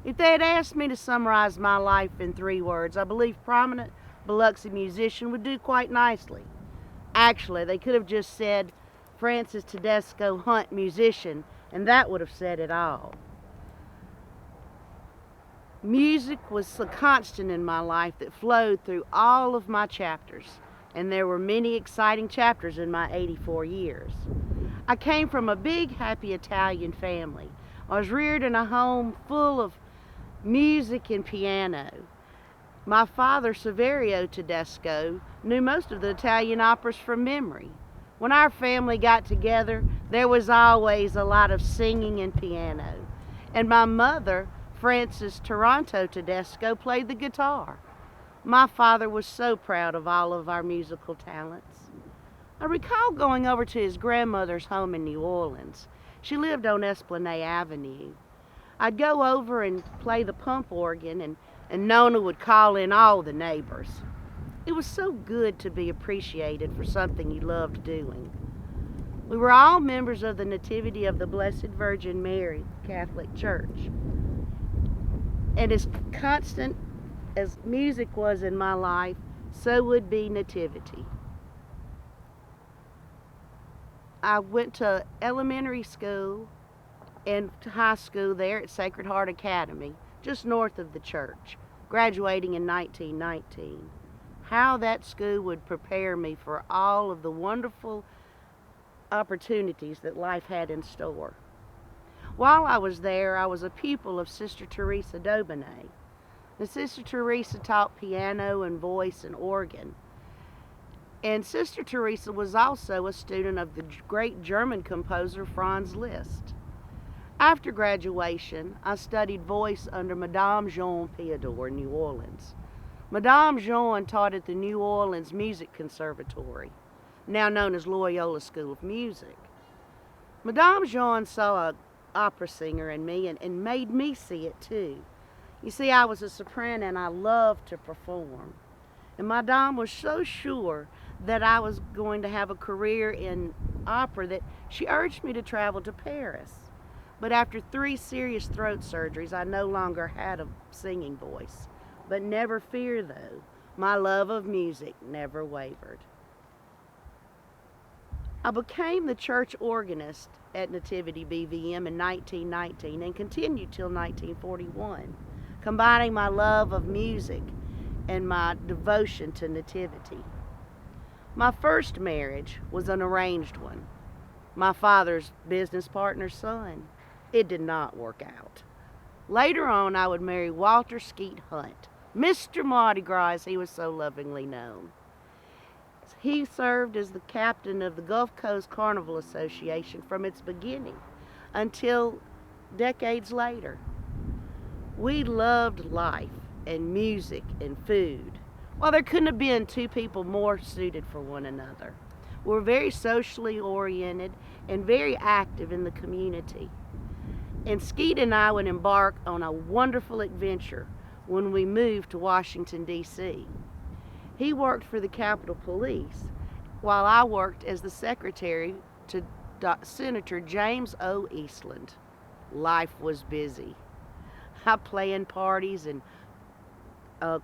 S10: If they had asked me to summarize my life in 3 words, I believe prominent Biloxi musician would do quite nicely. Actually, they could have just said Francis Tedesco Hunt musician, and that would have said it all. Music was a constant in my life that flowed through all of my chapters, and there were many exciting chapters in my 84 years. I came from a big, happy Italian family. I was reared in a home full of music and piano. My father, Saverio Tedesco, knew most of the Italian operas from memory. When our family got together, there was always a lot of singing and piano. And my mother, Frances Toronto Tedesco, played the guitar. My father was so proud of all of our musical talents. I recall going over to his grandmother's home in New Orleans. She lived on Esplanade Avenue. I'd go over and play the pump organ, and Nona would call in all the neighbors. It was so good to be appreciated for something you loved doing. We were all members of the Nativity of the Blessed Virgin Mary Catholic Church. And as constant as music was in my life, so would be Nativity. I went to elementary school and to high school there at Sacred Heart Academy, just north of the church, graduating in 1919. How that school would prepare me for all of the wonderful opportunities that life had in store. While I was there, I was a pupil of Sister Teresa Daubonnet. And Sister Teresa taught piano and voice and organ. And Sister Teresa was also a student of the great German composer Franz Liszt. After graduation, I studied voice under Madame Jean Piedor in New Orleans. Madame Jean taught at the New Orleans Music Conservatory, now known as Loyola School of Music. Madame Jean saw an opera singer in me and made me see it too. You see, I was a soprano and I loved to perform. And Madame was so sure that I was going to have a career in opera that she urged me to travel to Paris. But after 3 serious throat surgeries, I no longer had a singing voice. But never fear though, my love of music never wavered. I became the church organist at Nativity BVM in 1919 and continued till 1941, combining my love of music and my devotion to Nativity. My first marriage was an arranged one. My father's business partner's son. It did not work out. Later on, I would marry Walter Skeet Hunt, Mr. Mardi Gras as he was so lovingly known. He served as the captain of the Gulf Coast Carnival Association from its beginning until decades later. We loved life and music and food. Well, there couldn't have been 2 people more suited for one another. We're very socially oriented and very active in the community. And Skeet and I would embark on a wonderful adventure when we moved to Washington, D.C. He worked for the Capitol Police while I worked as the secretary to Senator James O. Eastland. Life was busy. I planned parties and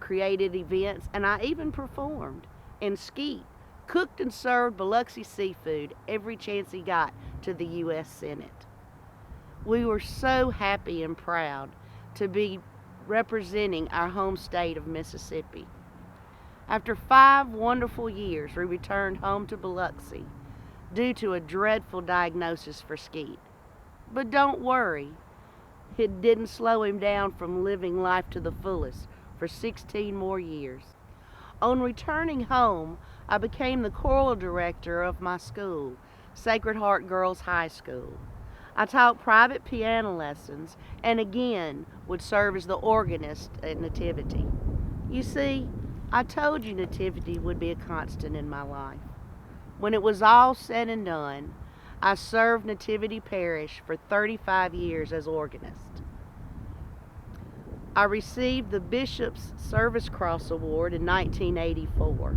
S10: created events, and I even performed. And Skeet cooked and served Biloxi seafood every chance he got to the U.S. Senate. We were so happy and proud to be representing our home state of Mississippi. After 5 wonderful years, we returned home to Biloxi due to a dreadful diagnosis for Skeet. But don't worry, it didn't slow him down from living life to the fullest for 16 more years. On returning home, I became the choral director of my school, Sacred Heart Girls High School. I taught private piano lessons and again would serve as the organist at Nativity. You see, I told you Nativity would be a constant in my life. When it was all said and done, I served Nativity Parish for 35 years as organist. I received the Bishop's Service Cross Award in 1984.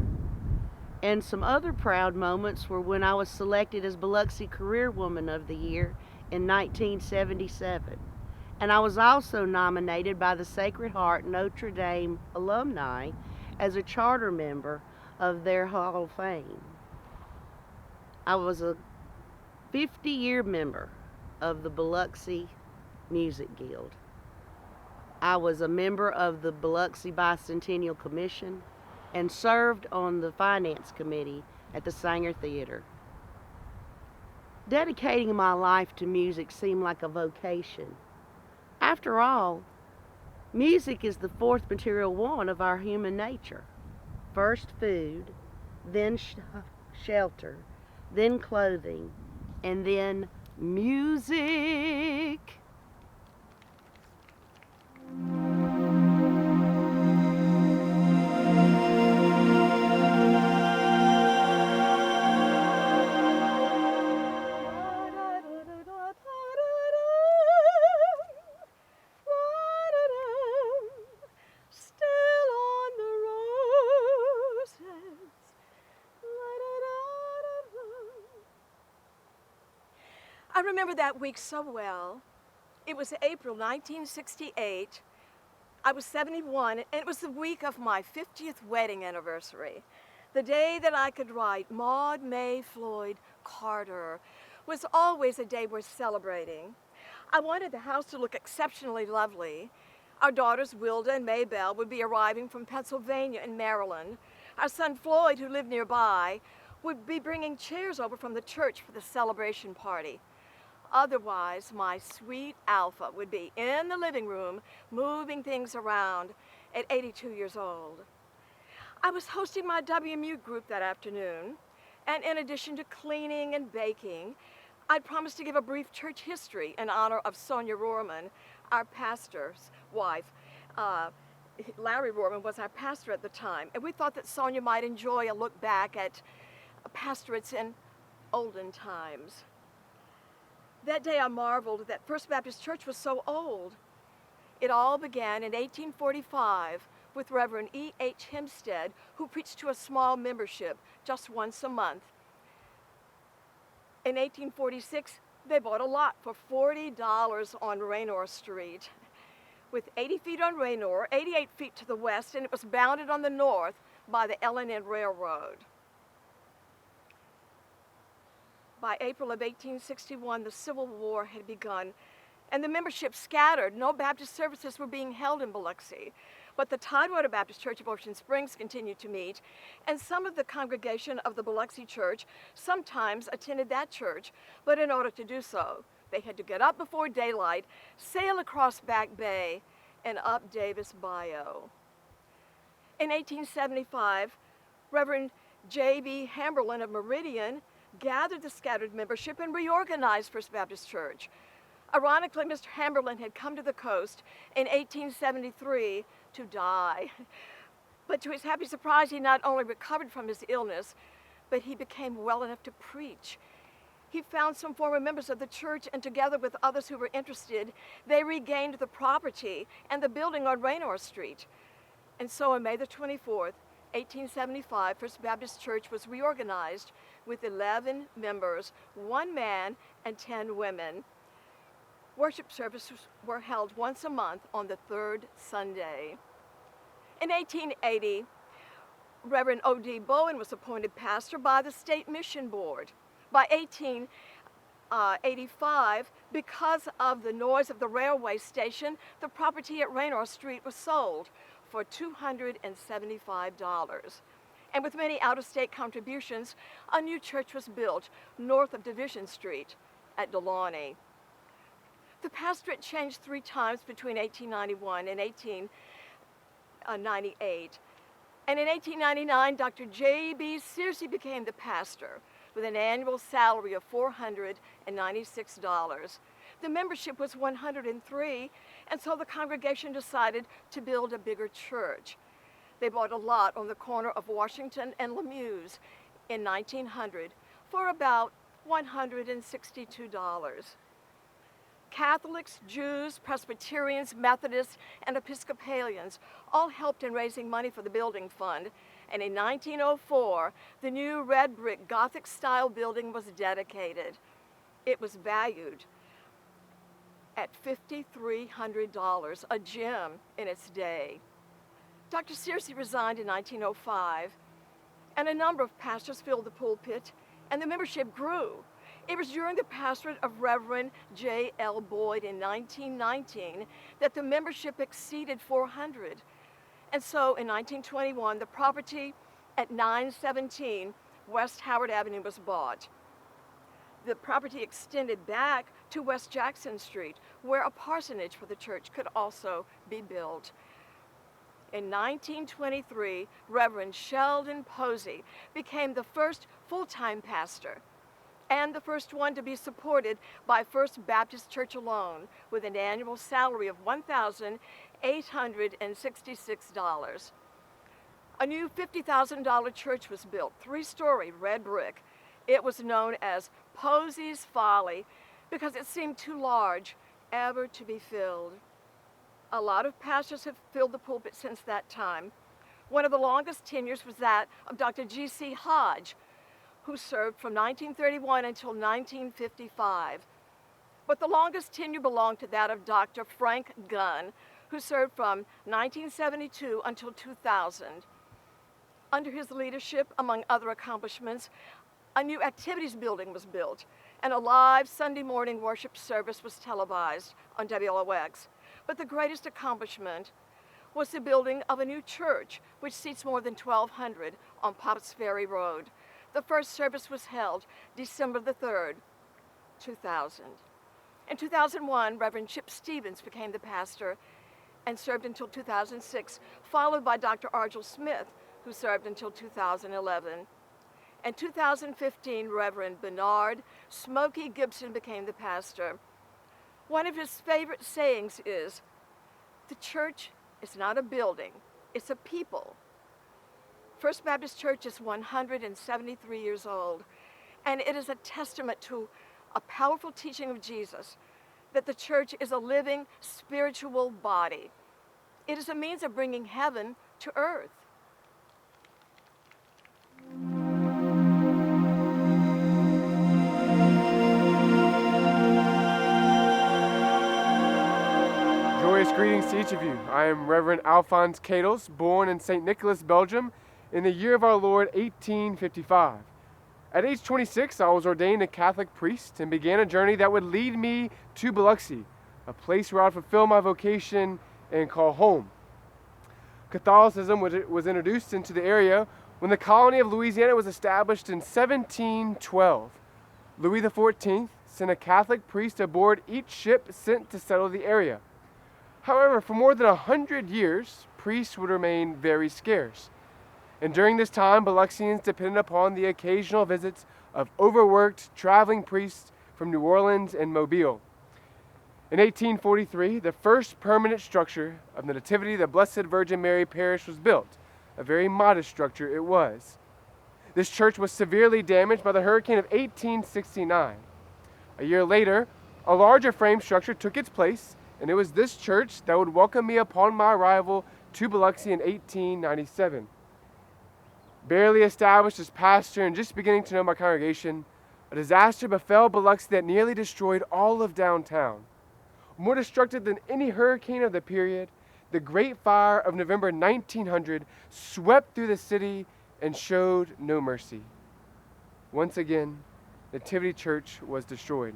S10: And some other proud moments were when I was selected as Biloxi Career Woman of the Year in 1977. And I was also nominated by the Sacred Heart Notre Dame alumni as a charter member of their Hall of Fame. I was a 50-year member of the Biloxi Music Guild. I was a member of the Biloxi Bicentennial Commission and served on the Finance Committee at the Sanger Theater. Dedicating my life to music seemed like a vocation. After all, music is the 4th material want of our human nature. First food, then shelter, then clothing, and then music.
S2: remember that week so well. It was April 1968. I was 71, and it was the week of my 50th wedding anniversary. The day that I could write Maud May Floyd Carter was always a day worth celebrating. I wanted the house to look exceptionally lovely. Our daughters, Wilda and Maybelle, would be arriving from Pennsylvania and Maryland. Our son Floyd, who lived nearby, would be bringing chairs over from the church for the celebration party. Otherwise, my sweet Alpha would be in the living room, moving things around at 82 years old. I was hosting my WMU group that afternoon, and in addition to cleaning and baking, I'd promised to give a brief church history in honor of Sonia Rohrman, our pastor's wife. Larry Rohrman was our pastor at the time, and we thought that Sonia might enjoy a look back at pastorates in olden times. That day I marveled that First Baptist Church was so old. It all began in 1845 with Reverend E.H. Hempstead, who preached to a small membership just once a month. In 1846, they bought a lot for $40 on Raynor Street. With 80 feet on Raynor, 88 feet to the west, and it was bounded on the north by the L&N Railroad. By April of 1861, the Civil War had begun, and the membership scattered. No Baptist services were being held in Biloxi, but the Tidewater Baptist Church of Ocean Springs continued to meet, and some of the congregation of the Biloxi Church sometimes attended that church, but in order to do so, they had to get up before daylight, sail across Back Bay, and up Davis Bayou. In 1875, Reverend J.B. Hamberlin of Meridian gathered the scattered membership and reorganized First Baptist Church. Ironically, Mr. Hamberlin had come to the coast in 1873 to die. But to his happy surprise, he not only recovered from his illness, but he became well enough to preach. He found some former members of the church, and together with others who were interested, they regained the property and the building on Raynor Street. And so on May the 24th, 1875, First Baptist Church was reorganized with 11 members, 1 man and 10 women. Worship services were held once a month on the third Sunday. In 1880, Reverend O.D. Bowen was appointed pastor by the State Mission Board. By 1885, because of the noise of the railway station, the property at Raynor Street was sold for $275. And with many out-of-state contributions, a new church was built north of Division Street at Delaunay. The pastorate changed 3 times between 1891 and 1898. And in 1899, Dr. J.B. Searcy became the pastor with an annual salary of $496. The membership was 103, and so the congregation decided to build a bigger church. They bought a lot on the corner of Washington and Lemieux in 1900 for about $162. Catholics, Jews, Presbyterians, Methodists, and Episcopalians all helped in raising money for the building fund. And in 1904, the new red brick Gothic-style building was dedicated. It was valued at $5,300, a gem in its day. Dr. Searcy resigned in 1905, and a number of pastors filled the pulpit, and the membership grew. It was during the pastorate of Reverend J.L. Boyd in 1919 that the membership exceeded 400. And so in 1921, the property at 917 West Howard Avenue was bought. The property extended back to West Jackson Street, where a parsonage for the church could also be built. In 1923, Reverend Sheldon Posey became the first full-time pastor and the first one to be supported by First Baptist Church alone, with an annual salary of $1,866. A new $50,000 church was built, 3-story red brick. It was known as Posey's Folly because it seemed too large ever to be filled. A lot of pastors have filled the pulpit since that time. One of the longest tenures was that of Dr. G.C. Hodge, who served from 1931 until 1955.
S11: but the longest tenure belonged to that of Dr. Frank Gunn, who served from 1972 until 2000. Under his leadership, among other accomplishments, a new activities building was built, and a live Sunday morning worship service was televised on WLOX. But the greatest accomplishment was the building of a new church, which seats more than 1,200 on Pops Ferry Road. The first service was held December the 3rd, 2000. In 2001, Reverend Chip Stevens became the pastor and served until 2006, followed by Dr. Argel Smith, who served until 2011. In 2015, Reverend Bernard Smokey Gibson became the pastor. One of his favorite sayings is, "The church is not a building, it's a people." First Baptist Church is 173 years old, and it is a testament to a powerful teaching of Jesus that the church is a living spiritual body. It is a means of bringing heaven to earth.
S12: Joyous greetings to each of you. I am Reverend Alphonse Kadels, born in St. Nicholas, Belgium, in the year of our Lord 1855. At age 26, I was ordained a Catholic priest and began a journey that would lead me to Biloxi, a place where I would fulfill my vocation and call home. Catholicism was introduced into the area when the colony of Louisiana was established in 1712. Louis XIV sent a Catholic priest aboard each ship sent to settle the area. However, for more than 100 years, priests would remain very scarce. And during this time, Biloxians depended upon the occasional visits of overworked traveling priests from New Orleans and Mobile. In 1843, the first permanent structure of the Nativity of the Blessed Virgin Mary Parish was built. A very modest structure it was. This church was severely damaged by the hurricane of 1869. A year later, a larger frame structure took its place, and it was this church that would welcome me upon my arrival to Biloxi in 1897. Barely established as pastor and just beginning to know my congregation, a disaster befell Biloxi that nearly destroyed all of downtown. More destructive than any hurricane of the period, the Great Fire of November 1900 swept through the city and showed no mercy. Once again, Nativity Church was destroyed.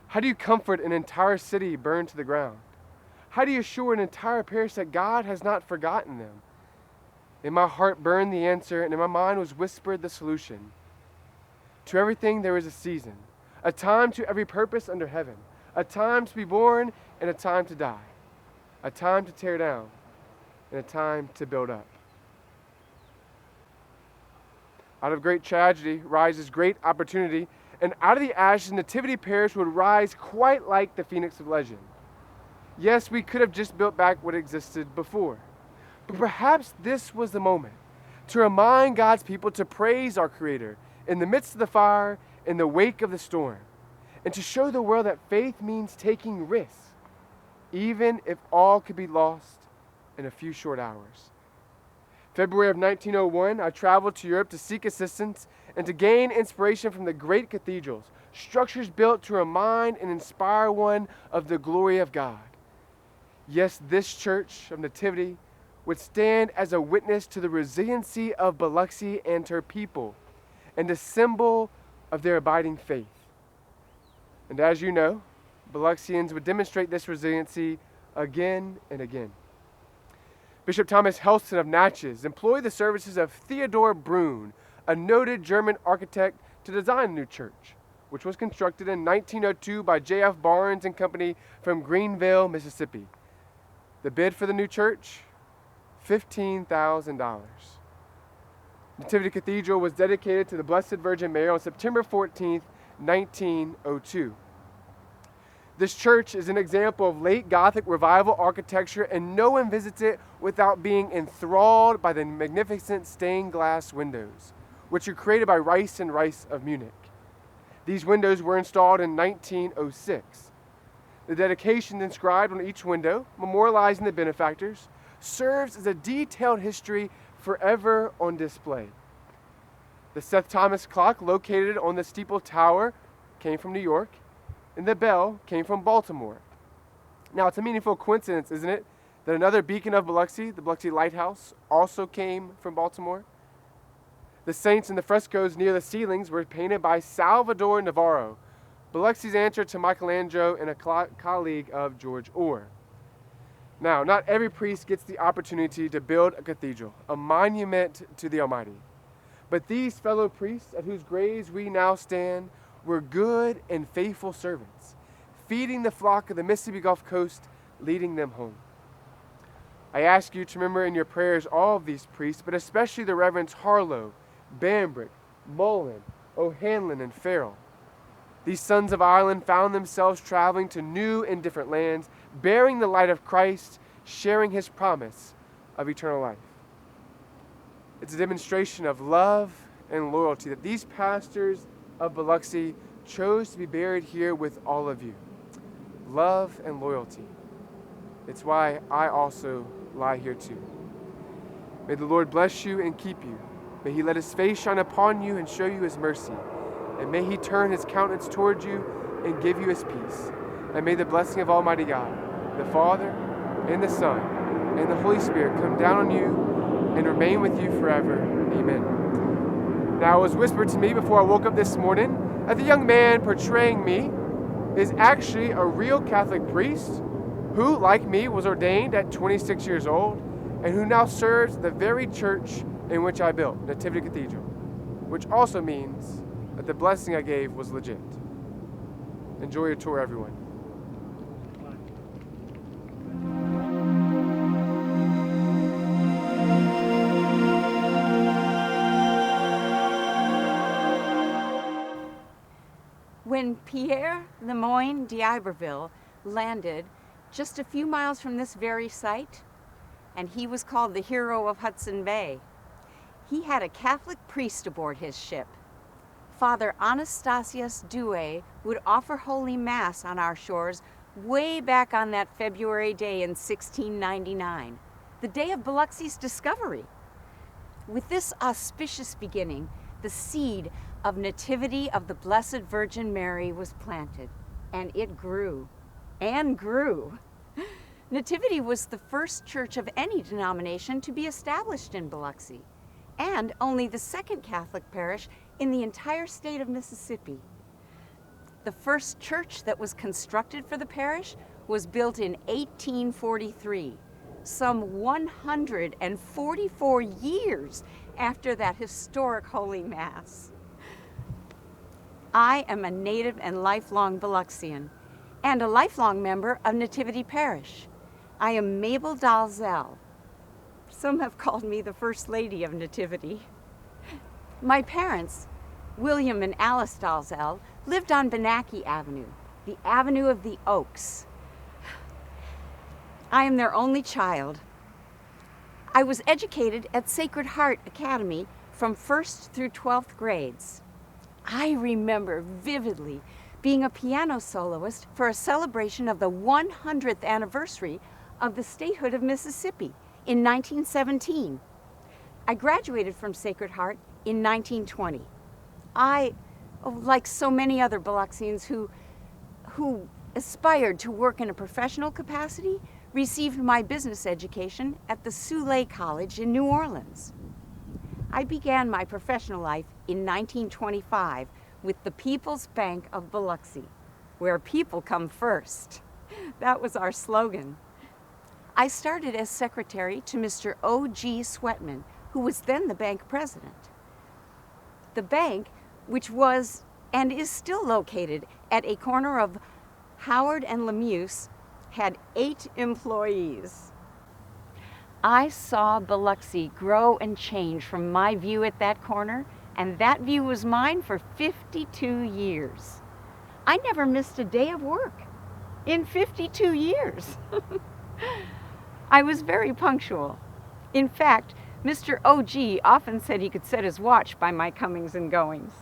S12: How do you comfort an entire city burned to the ground? How do you assure an entire parish that God has not forgotten them? In my heart burned the answer, and in my mind was whispered the solution. To everything there is a season, a time to every purpose under heaven, a time to be born and a time to die, a time to tear down and a time to build up. Out of great tragedy rises great opportunity, and out of the ashes, Nativity Parish would rise quite like the Phoenix of legend. Yes, we could have just built back what existed before, but perhaps this was the moment to remind God's people to praise our Creator in the midst of the fire, in the wake of the storm, and to show the world that faith means taking risks, even if all could be lost in a few short hours. February of 1901, I traveled to Europe to seek assistance and to gain inspiration from the great cathedrals, structures built to remind and inspire one of the glory of God. Yes, this Church of Nativity would stand as a witness to the resiliency of Biloxi and her people, and a symbol of their abiding faith. And as you know, Biloxians would demonstrate this resiliency again and again. Bishop Thomas Helston of Natchez employed the services of Theodor Brun, a noted German architect, to design a new church, which was constructed in 1902 by J.F. Barnes and Company from Greenville, Mississippi. The bid for the new church? $15,000. Nativity Cathedral was dedicated to the Blessed Virgin Mary on September 14, 1902. This church is an example of late Gothic revival architecture, and no one visits it without being enthralled by the magnificent stained glass windows, which are created by Rice and Rice of Munich. These windows were installed in 1906. The dedication inscribed on each window, memorializing the benefactors, serves as a detailed history forever on display. The Seth Thomas clock located on the steeple tower came from New York. and the bell came from Baltimore. Now, it's a meaningful coincidence, isn't it, that another beacon of Biloxi, the Biloxi Lighthouse, also came from Baltimore? The saints and the frescoes near the ceilings were painted by Salvador Navarro, Biloxi's answer to Michelangelo and a colleague of George Orr. Now, not every priest gets the opportunity to build a cathedral, a monument to the Almighty. But these fellow priests at whose graves we now stand were good and faithful servants, feeding the flock of the Mississippi Gulf Coast, leading them home. I ask you to remember in your prayers all of these priests, but especially the Reverends Harlow, Bambrick, Mullen, O'Hanlon, and Farrell. These sons of Ireland found themselves traveling to new and different lands, bearing the light of Christ, sharing his promise of eternal life. It's a demonstration of love and loyalty that these pastors of Biloxi chose to be buried here with all of you. Love and loyalty. It's why I also lie here too. May the Lord bless you and keep you. May he let his face shine upon you and show you his mercy. And may he turn his countenance toward you and give you his peace. And may the blessing of Almighty God, the Father, and the Son, and the Holy Spirit come down on you and remain with you forever. Amen. Now, it was whispered to me before I woke up this morning that the young man portraying me is actually a real Catholic priest who, like me, was ordained at 26 years old and who now serves the very church in which I built, Nativity Cathedral, which also means that the blessing I gave was legit. Enjoy your tour, everyone.
S13: When Pierre Lemoyne d'Iberville landed just a few miles from this very site, and he was called the hero of Hudson Bay, he had a Catholic priest aboard his ship. Father Anastasius Douay would offer Holy Mass on our shores way back on that February day in 1699, the day of Biloxi's discovery. With this auspicious beginning, the seed of Nativity of the Blessed Virgin Mary was planted, and it grew and grew. Nativity was the first church of any denomination to be established in Biloxi, and only the second Catholic parish in the entire state of Mississippi. The first church that was constructed for the parish was built in 1843, some 144 years after that historic Holy Mass. I am a native and lifelong Biloxian, and a lifelong member of Nativity Parish. I am Mabel Dalzell. Some have called me the First Lady of Nativity. My parents, William and Alice Dalzell, lived on Benackie Avenue, the Avenue of the Oaks. I am their only child. I was educated at Sacred Heart Academy from 1st through 12th grades. I remember vividly being a piano soloist for a celebration of the 100th anniversary of the statehood of Mississippi in 1917. I graduated from Sacred Heart in 1920. I, like so many other Biloxians who aspired to work in a professional capacity, received my business education at the Soule College in New Orleans. I began my professional life in 1925 with the People's Bank of Biloxi, where people come first. That was our slogan. I started as secretary to Mr. O.G. Sweatman, who was then the bank president. The bank, which was and is still located at a corner of Howard and Lemuse, had 8 employees. I saw Biloxi grow and change from my view at that corner, and that view was mine for 52 years. I never missed a day of work in 52 years. I was very punctual. In fact, Mr. O.G. often said he could set his watch by my comings and goings.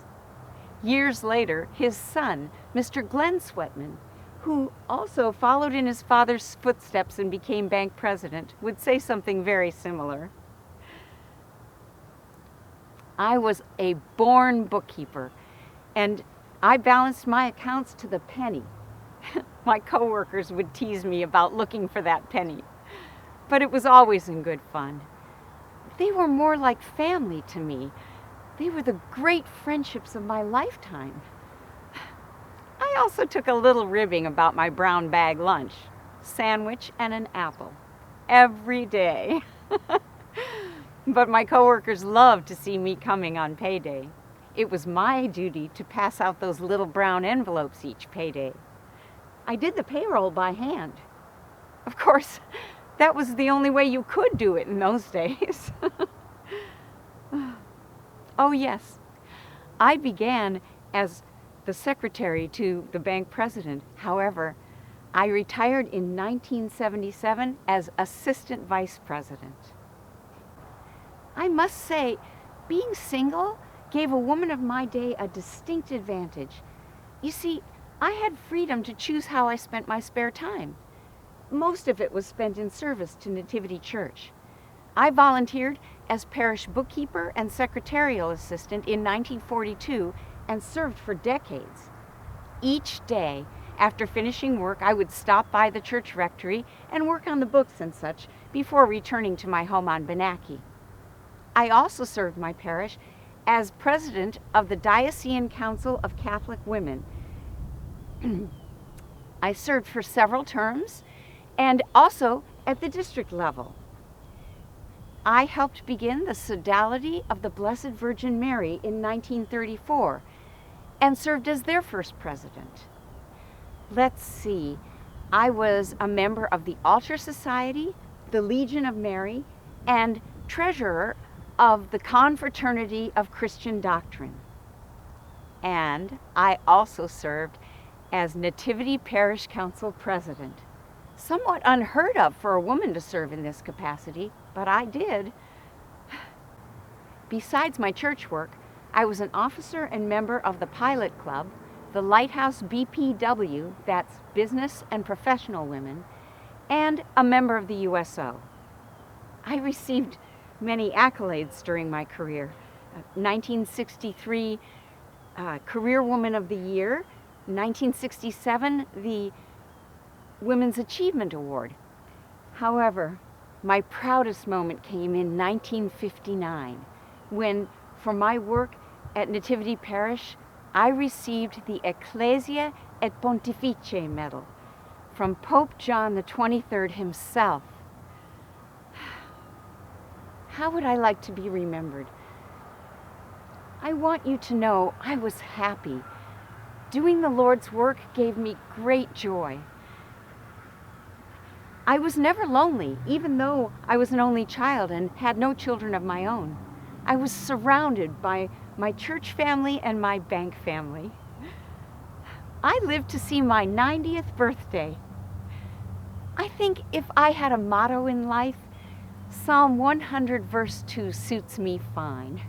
S13: Years later, his son, Mr. Glenn Sweatman, who also followed in his father's footsteps and became bank president, would say something very similar. I was a born bookkeeper, and I balanced my accounts to the penny, My coworkers would tease me about looking for that penny, but it was always in good fun. They were more like family to me. They were the great friendships of my lifetime. I also took a little ribbing about my brown bag lunch, sandwich and an apple, every day. But my coworkers loved to see me coming on payday. It was my duty to pass out those little brown envelopes each payday. I did the payroll by hand. Of course, that was the only way you could do it in those days. Oh yes, I began as the secretary to the bank president. However, I retired in 1977 as assistant vice president. I must say, being single gave a woman of my day a distinct advantage. You see, I had freedom to choose how I spent my spare time. Most of it was spent in service to Nativity Church. I volunteered as parish bookkeeper and secretarial assistant in 1942 and served for decades. Each day, after finishing work, I would stop by the church rectory and work on the books and such before returning to my home on Benaki. I also served my parish as president of the Diocesan Council of Catholic Women. I served for several terms and also at the district level. I helped begin the Sodality of the Blessed Virgin Mary in 1934 and served as their first president. Let's see, I was a member of the Altar Society, the Legion of Mary, and treasurer of the Confraternity of Christian Doctrine. And I also served as Nativity Parish Council president. Somewhat unheard of for a woman to serve in this capacity, but I did. Besides my church work, I was an officer and member of the Pilot Club, the Lighthouse BPW, that's Business and Professional Women, and a member of the USO. I received many accolades during my career. 1963 Career Woman of the Year, 1967 the Women's Achievement Award. However, my proudest moment came in 1959 when, for my work at Nativity Parish, I received the Ecclesia et Pontifice Medal from Pope John XXIII himself. How would I like to be remembered? I want you to know I was happy. Doing the Lord's work gave me great joy. I was never lonely, even though I was an only child and had no children of my own. I was surrounded by my church family and my bank family. I lived to see my 90th birthday. I think if I had a motto in life, Psalm 100 verse 2 suits me fine.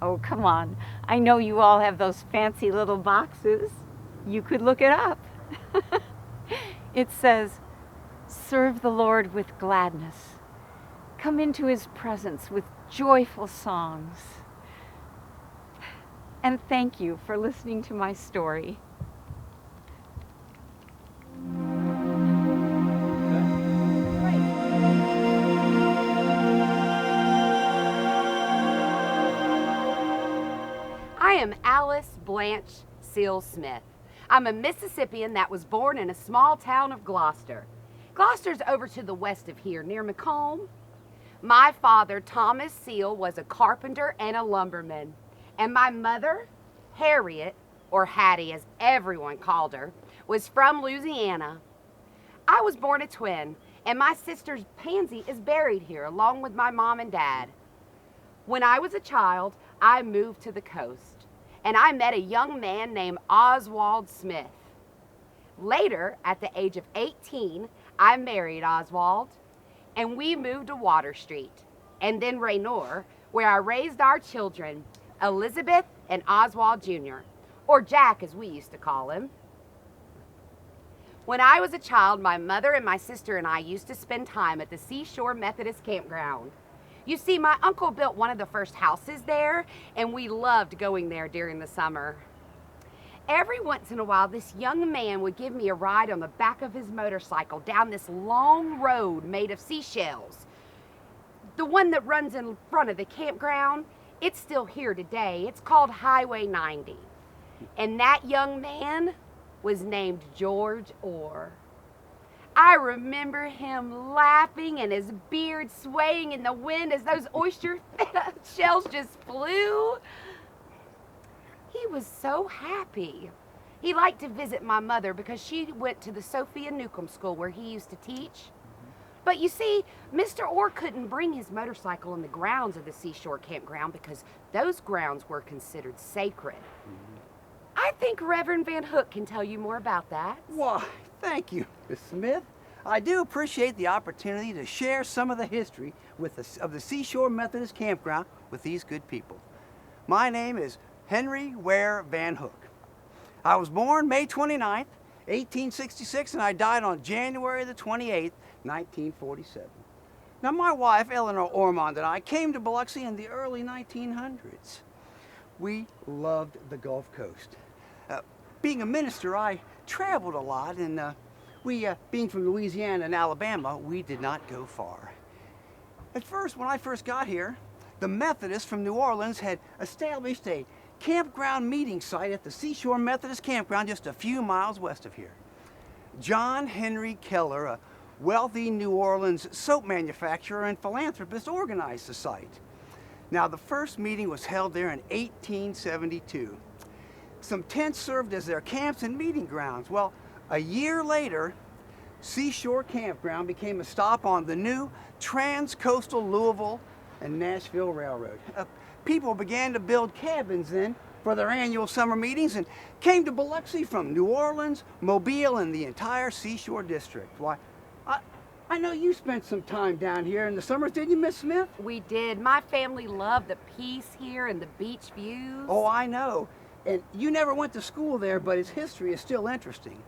S13: Oh, come on. I know you all have those fancy little boxes. You could look it up. It says, "Serve the Lord with gladness. Come into his presence with joyful songs." And thank you for listening to my story.
S14: I am Alice Blanche Seals Smith. I'm a Mississippian that was born in a small town of Gloucester. Gloucester's over to the west of here, near Macomb. My father, Thomas Seal, was a carpenter and a lumberman. And my mother, Harriet, or Hattie as everyone called her, was from Louisiana. I was born a twin, and my sister Pansy is buried here along with my mom and dad. When I was a child, I moved to the coast, and I met a young man named Oswald Smith. Later, at the age of 18, I married Oswald, and we moved to Water Street, and then Raynor, where I raised our children, Elizabeth and Oswald Jr., or Jack as we used to call him. When I was a child, my mother and my sister and I used to spend time at the Seashore Methodist Campground. You see, my uncle built one of the first houses there, and we loved going there during the summer. Every once in a while, this young man would give me a ride on the back of his motorcycle down this long road made of seashells. The one that runs in front of the campground, it's still here today. It's called Highway 90. And that young man was named George Orr. I remember him laughing and his beard swaying in the wind as those oyster shells just flew. He was so happy. He liked to visit my mother because she went to the Sophia Newcomb School where he used to teach. But you see, Mr. Orr couldn't bring his motorcycle in the grounds of the Seashore Campground because those grounds were considered sacred. I think Reverend Van Hook can tell you more about that.
S15: Why, thank you, Miss Smith. I do appreciate the opportunity to share some of the history of the Seashore Methodist Campground with these good people. My name is Henry Ware Van Hook. I was born May 29th, 1866, and I died on January the 28th, 1947. Now, my wife, Eleanor Ormond, and I came to Biloxi in the early 1900s. We loved the Gulf Coast. Being a minister, I traveled a lot, and being from Louisiana and Alabama, we did not go far. At first, when I first got here, the Methodists from New Orleans had established a campground meeting site at the Seashore Methodist Campground just a few miles west of here. John Henry Keller, a wealthy New Orleans soap manufacturer and philanthropist, organized the site. Now, the first meeting was held there in 1872. Some tents served as their camps and meeting grounds. Well, a year later, Seashore Campground became a stop on the new Trans-Coastal Louisville and Nashville Railroad. People began to build cabins then for their annual summer meetings and came to Biloxi from New Orleans, Mobile, and the entire Seashore District. Why, I know you spent some time down here in the summers, didn't you, Miss Smith?
S14: We did. My family loved the peace here and the beach views.
S15: Oh, I know. And you never went to school there, but its history is still interesting.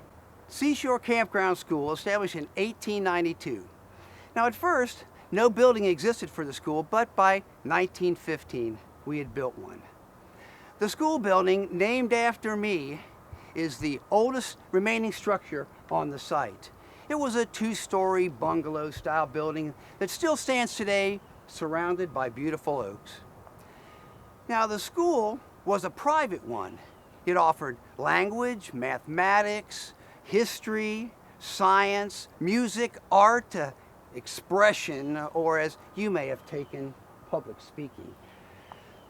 S15: Seashore Campground School, established in 1892. Now, at first, no building existed for the school, but by 1915, we had built one. The school building, named after me, is the oldest remaining structure on the site. It was a two-story bungalow-style building that still stands today, surrounded by beautiful oaks. Now, the school was a private one. It offered language, mathematics, history, science, music, art, expression, or as you may have taken, public speaking.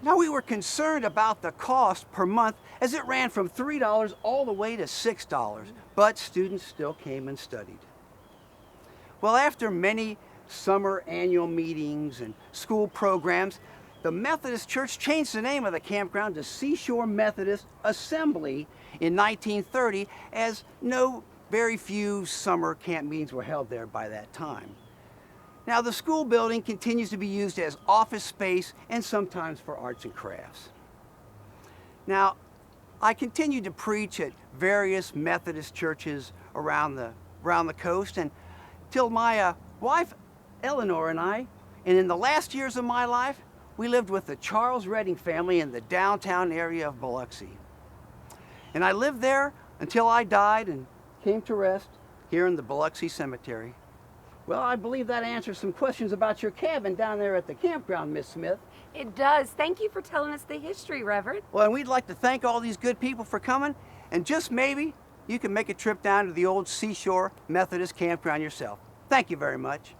S15: Now, we were concerned about the cost per month as it ran from $3 all the way to $6, but students still came and studied. Well, after many summer annual meetings and school programs, the Methodist Church changed the name of the campground to Seashore Methodist Assembly in 1930, as very few summer camp meetings were held there by that time. Now, the school building continues to be used as office space and sometimes for arts and crafts. Now, I continue to preach at various Methodist churches around the coast, and till my wife Eleanor and I, and in the last years of my life, we lived with the Charles Redding family in the downtown area of Biloxi. And I lived there until I died and came to rest here in the Biloxi Cemetery. Well, I believe that answers some questions about your cabin down there at the campground, Miss Smith.
S14: It does. Thank you for telling us the history, Reverend.
S15: Well, and we'd like to thank all these good people for coming, and just maybe you can make a trip down to the old Seashore Methodist Campground yourself. Thank you very much.